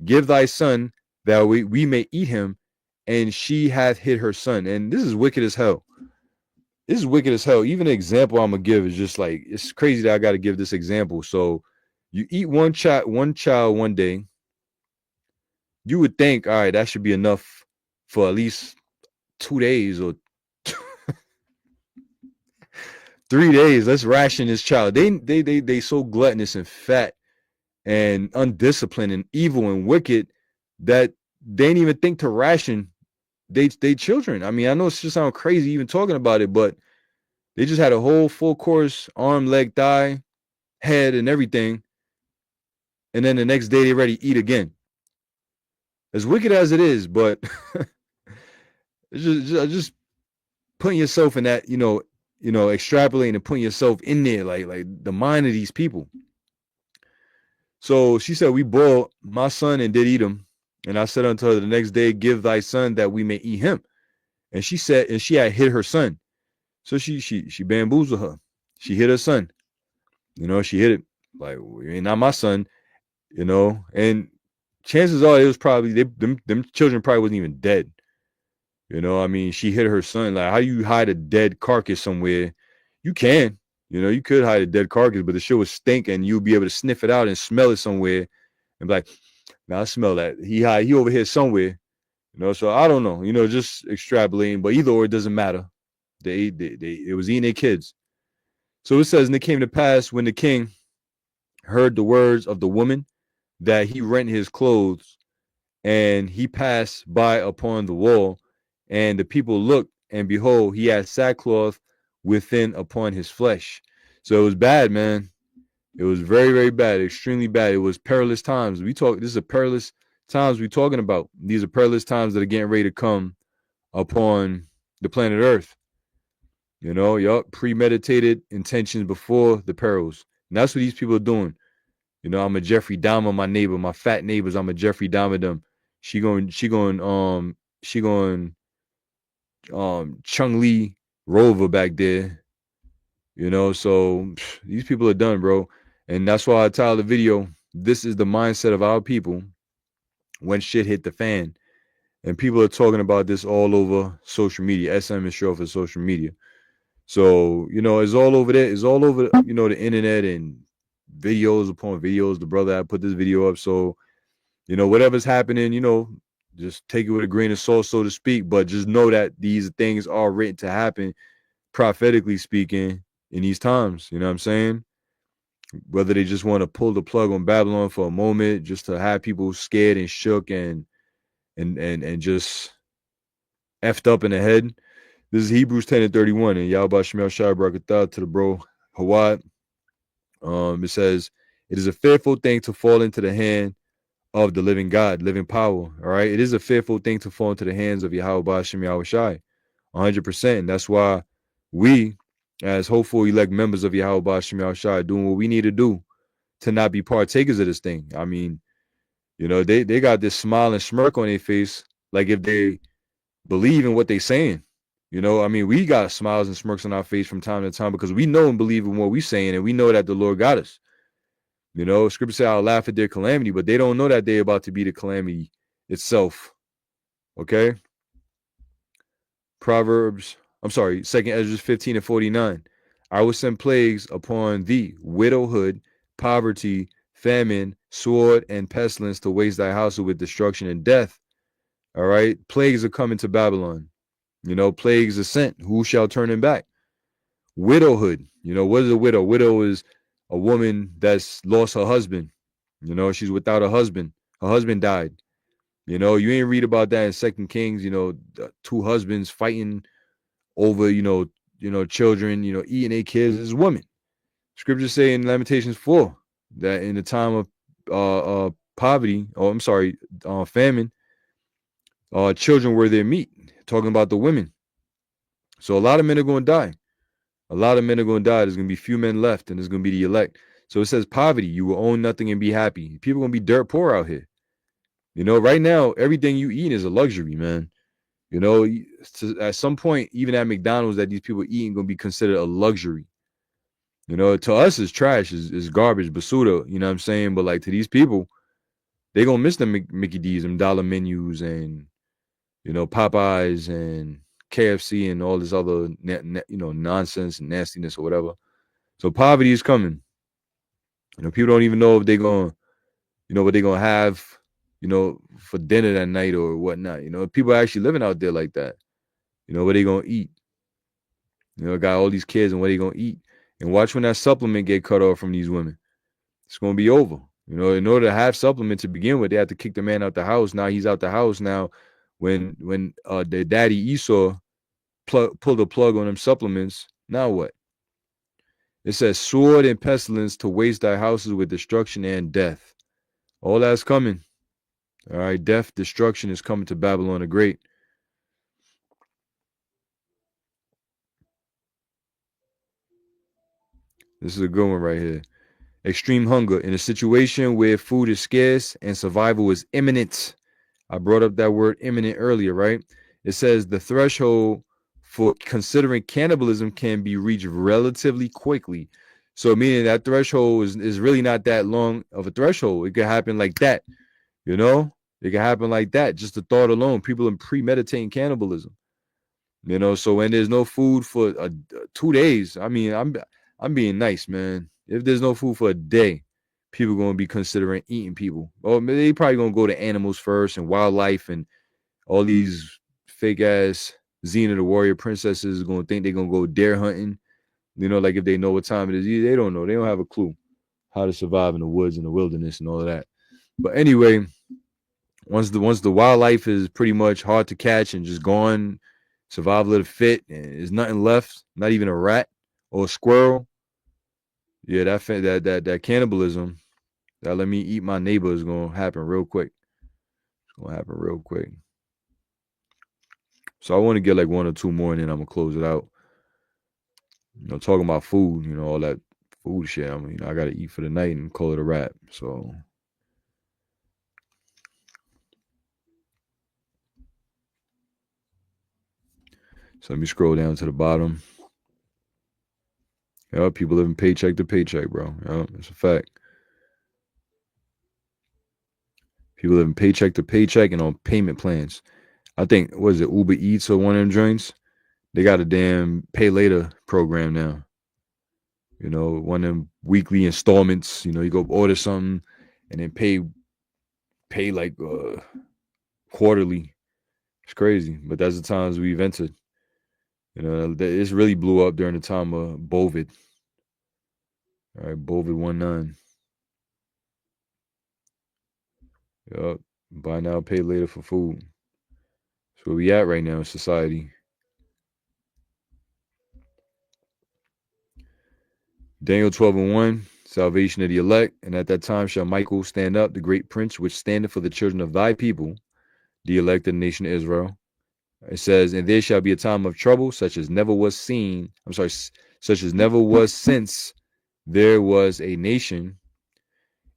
give thy son that we may eat him. And she hath hid her son. And this is wicked as hell. This is wicked as hell. Even the example I'm gonna give is just like, it's crazy that I got to give this example. So you eat one child one day. You would think, all right, that should be enough for at least 2 days or 3 days. Let's ration this child. They so gluttonous and fat and undisciplined and evil and wicked that they didn't even think to ration they children. I mean, I know it's just sound crazy even talking about it, but they just had a whole full course, arm, leg, thigh, head, and everything. And then the next day they ready to eat again. As wicked as it is, but it's just putting yourself in that, you know, extrapolating and putting yourself in there, like the mind of these people. So she said, we boiled my son and did eat him. And I said unto her the next day, give thy son that we may eat him. And she said, and she had hit her son. So she bamboozled her. She hit her son. You know, she hit it like, well, you ain't not my son. You know, and chances are it was probably them children probably wasn't even dead. You know, I mean, she hit her son. Like, how do you hide a dead carcass somewhere? You can. You know, you could hide a dead carcass, but the shit would stink, and you'll be able to sniff it out and smell it somewhere, and be like, "Now I smell that. He over here somewhere." You know, so I don't know. You know, just extrapolating, but either or, it doesn't matter. It was eating their kids. So it says, and it came to pass when the king heard the words of the woman that he rent his clothes, and he passed by upon the wall, and the people looked, and behold, he had sackcloth within upon his flesh. So it was bad, man. It was very, very bad, extremely bad. It was perilous times. This is a perilous times we're talking about. These are perilous times that are getting ready to come upon the planet Earth. You know, yup, premeditated intentions before the perils. And that's what these people are doing. You know, I'm a Jeffrey Dahmer, my neighbor, my fat neighbors, I'm a Jeffrey Dahmer them. She going Chung Lee Rover back there. You know, so these people are done, bro. And that's why I titled the video, this is the mindset of our people when shit hit the fan. And people are talking about this all over social media. SM is short for social media. So, you know, it's all over there. It's all over, you know, the internet and videos upon videos. The brother I put this video up. So, you know, whatever's happening, you know, just take it with a grain of salt, so to speak. But just know that these things are written to happen, prophetically speaking, in these times. You know what I'm saying? Whether they just want to pull the plug on Babylon for a moment, just to have people scared and shook and just effed up in the head. This is Hebrews 10:31, and YAHAWASHI Barakatah to the bro Hawad. It says, it is a fearful thing to fall into the hand of the living God, living power. All right. It is a fearful thing to fall into the hands of Yahweh BAHASHAM YAHAWASHI. 100%. And that's why we, as hopeful elect members of Yahweh BAHASHAM YAHAWASHI, doing what we need to do to not be partakers of this thing. I mean, you know, they got this smile and smirk on their face, like if they believe in what they're saying. You know, I mean, we got smiles and smirks on our face from time to time because we know and believe in what we're saying, and we know that the Lord got us. You know, scripture say I'll laugh at their calamity, but they don't know that they're about to be the calamity itself. Okay. Second Ezra 15:49. I will send plagues upon thee, widowhood, poverty, famine, sword, and pestilence to waste thy household with destruction and death. All right. Plagues are coming to Babylon. You know, plagues are sent. Who shall turn them back? Widowhood. You know, what is a widow? Widow is a woman that's lost her husband. You know, she's without a husband. Her husband died. You know, you ain't read about that in Second Kings. You know, two husbands fighting over, you know, children, you know, eating their kids. It's women. Scriptures say in Lamentations 4 that in the time of poverty, famine, children were their meat. Talking about the women. So a lot of men are going to die. A lot of men are going to die. There's going to be few men left, and there's going to be the elect. So it says poverty. You will own nothing and be happy. People are going to be dirt poor out here. You know, right now, everything you eat is a luxury, man. You know, at some point, even at McDonald's that these people eating going to be considered a luxury. You know, to us, it's trash, it's garbage, basuda, you know what I'm saying? But like to these people, they going to miss them Mickey D's, them dollar menus and, you know, Popeyes and KFC and all this other, you know, nonsense and nastiness or whatever. So poverty is coming. You know, people don't even know if they're going to, you know, what they're going to have, you know, for dinner that night or whatnot. You know, people are actually living out there like that. You know, what they going to eat. You know, got all these kids and what they going to eat. And watch when that supplement get cut off from these women. It's going to be over. You know, in order to have supplement to begin with, they have to kick the man out the house. Now he's out the house now. When their daddy Esau pulled the plug on them supplements, now what? It says sword and pestilence to waste thy houses with destruction and death. All that's coming. All right, death, destruction is coming to Babylon the Great. This is a good one right here. Extreme hunger in a situation where food is scarce and survival is imminent. I brought up that word imminent earlier, right? it says the threshold for considering cannibalism can be reached relatively quickly. So meaning that threshold is really not that long of a threshold. It could happen like that, you know? It can happen like that. Just the thought alone. People are premeditating cannibalism. You know, so when there's no food for 2 days, I mean, I'm being nice, man. If there's no food for a day, people gonna be considering eating people. Or they probably gonna go to animals first and wildlife and all these fake ass Xena the warrior princesses gonna think they're gonna go deer hunting. You know, like if they know what time it is, they don't know. They don't have a clue how to survive in the woods and the wilderness and all of that. But anyway, once the wildlife is pretty much hard to catch and just gone, survival of the fit, and there's nothing left, not even a rat or a squirrel. Yeah, that cannibalism, that let me eat my neighbor is gonna happen real quick. It's gonna happen real quick. So I want to get like 1 or 2 more, and then I'm gonna close it out. You know, talking about food, you know, all that food shit. I mean, I gotta eat for the night and call it a wrap. So let me scroll down to the bottom. Yeah, people living paycheck to paycheck, bro. Yeah, it's a fact. People living paycheck to paycheck and on payment plans. I think, what is it, Uber Eats or one of them joints? They got a damn pay later program now. You know, one of them weekly installments. You know, you go order something and then pay like quarterly. It's crazy, but that's the times we've entered. You know, it's really blew up during the time of Bovid. All right, Bovid 19. Yup. Buy now, pay later for food. That's where we at right now in society. Daniel 12:1, salvation of the elect. And at that time shall Michael stand up, the great prince, which standeth for the children of thy people, the elect of the nation of Israel. It says, and there shall be a time of trouble, such as never was seen. Such as never was since there was a nation,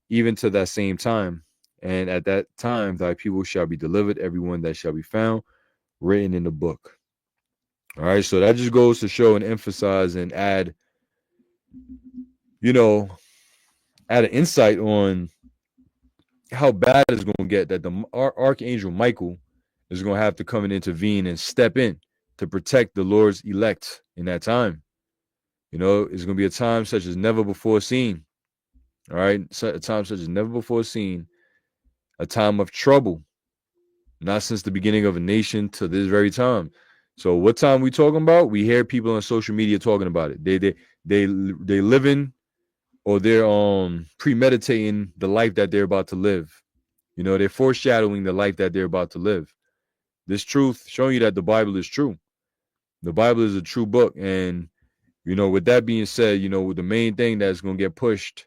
even to that same time. And at that time, thy people shall be delivered, everyone that shall be found written in the book. All right, so that just goes to show and emphasize and add, you know, add an insight on how bad it's going to get that the Archangel Michael is going to have to come and intervene and step in to protect the Lord's elect in that time. You know, it's going to be a time such as never before seen. All right, a time such as never before seen, a time of trouble, not since the beginning of a nation to this very time. So what time we talking about? We hear people on social media talking about it. They living, or they're premeditating the life that they're about to live. You know, they're foreshadowing the life that they're about to live. This truth showing you that the Bible is true. The Bible is a true book. And, you know, with that being said, you know, the main thing that's going to get pushed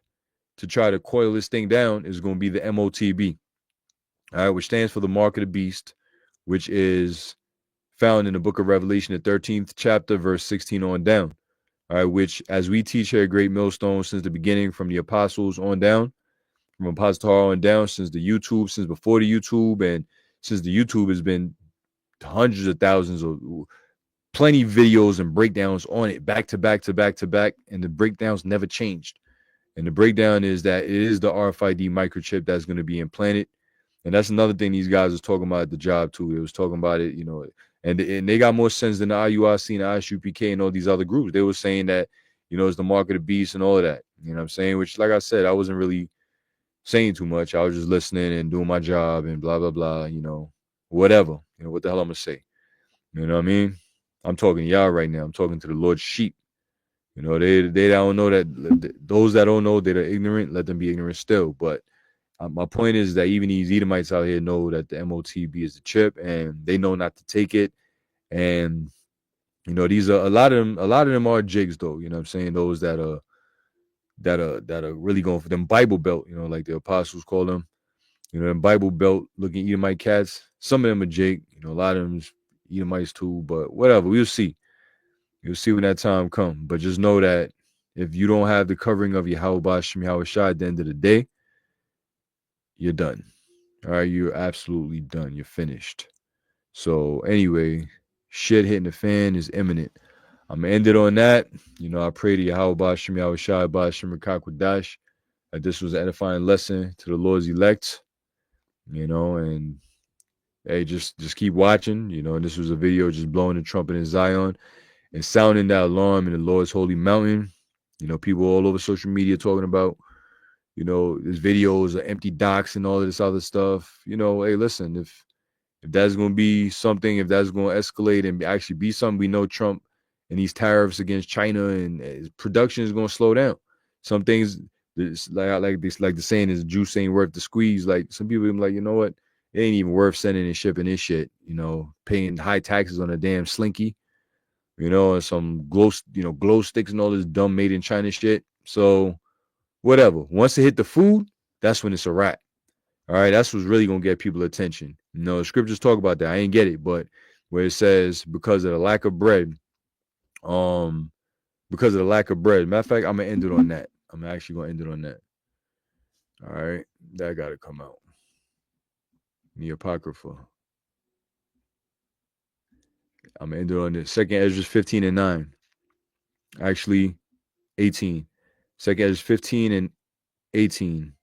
to try to coil this thing down is going to be the MOTB, all right, which stands for the mark of the beast, which is found in the book of Revelation, the 13th chapter, verse 16 on down. All right, which, as we teach here at Great Millstone since the beginning, from the apostles on down, from Apostle Tar on down, since before the YouTube, and since the YouTube has been hundreds of thousands of plenty videos and breakdowns on it, back to back to back to back, and the breakdowns never changed. And the breakdown is that it is the RFID microchip that's going to be implanted. And that's another thing these guys was talking about at the job too. They was talking about it, you know, and they got more sense than the IURC and the ISUPK and all these other groups. They were saying that, you know, it's the mark of the beast and all of that. You know what I'm saying? Which, like I said, I wasn't really saying too much. I was just listening and doing my job and blah, blah, blah, you know, whatever. You know, what the hell I'm going to say? You know what I mean? I'm talking to y'all right now. I'm talking to the Lord's sheep. You know, they don't know that. Those that don't know that are ignorant, let them be ignorant still. But my point is that even these Edomites out here know that the MOTB is the chip, and they know not to take it. And you know, these are a lot of them are jigs, though. You know what I'm saying? Those that are really going for them Bible belt. You know, like the apostles call them. You know, them Bible belt looking Edomite cats. Some of them are jig. You know, a lot of them Edomites too. But whatever, we'll see. You'll see when that time comes. But just know that if you don't have the covering of YAHAWASHI at the end of the day, you're done. All right, you're absolutely done. You're finished. So anyway, shit hitting the fan is imminent. I'm gonna end it on that. You know, I pray to YAHAWAH, BAHASHAM, YAHAWASHI, BAHASHAM, QADASH, that this was an edifying lesson to the Lord's elect. You know, and hey, just keep watching. You know, and this was a video just blowing the trumpet in Zion and sounding that alarm in the Lord's holy mountain. You know, people all over social media talking about, you know, there's videos of empty docks and all of this other stuff. You know, hey, listen, if that's going to be something, if that's going to escalate and actually be something, we know Trump and these tariffs against China and production is going to slow down. Some things, like the saying is, juice ain't worth the squeeze. Like some people are like, you know what, it ain't even worth sending and shipping this shit. You know, paying high taxes on a damn slinky. You know, and some glow sticks and all this dumb made in China shit. So whatever. Once it hit the food, that's when it's a wrap. All right, that's what's really gonna get people attention. You know, the scriptures talk about that. I ain't get it, but where it says because of the lack of bread, matter of fact, I'm gonna end it on that. I'm actually gonna end it on that. All right, that gotta come out. The Apocrypha. I'm gonna end it on this. Second Ezra 15 and 9. Actually, 18. Second Ezra 15 and 18.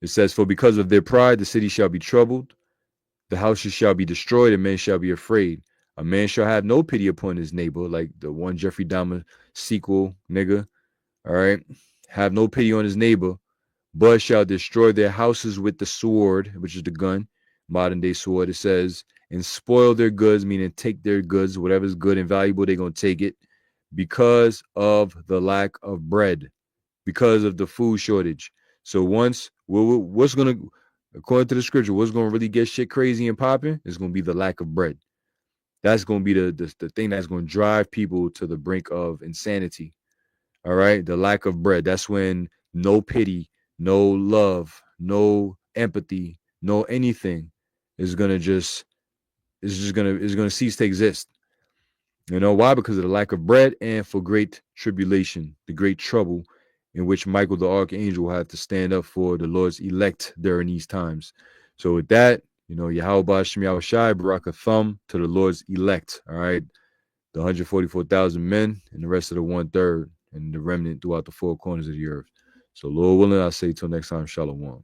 It says, for because of their pride, the city shall be troubled, the houses shall be destroyed, and men shall be afraid. A man shall have no pity upon his neighbor, like the one Jeffrey Dahmer sequel, nigga. All right. Have no pity on his neighbor, but shall destroy their houses with the sword, which is the gun, modern day sword. It says, and spoil their goods, meaning take their goods, whatever's good and valuable, they're going to take it because of the lack of bread, because of the food shortage. So what's going to, according to the scripture, what's going to really get shit crazy and popping is going to be the lack of bread. That's going to be the thing that's going to drive people to the brink of insanity. All right. The lack of bread. That's when no pity, no love, no empathy, no anything is going to cease to exist. You know why? Because of the lack of bread and for great tribulation, the great trouble in which Michael the archangel will have to stand up for the Lord's elect during these times. So with that, you know, YAHAWAH, BAHASHAM, YAHAWASHI, Barak a thumb to the Lord's elect. All right. The 144,000 men and the rest of the 1/3 and the remnant throughout the four corners of the earth. So Lord willing, I'll say till next time, Shalom.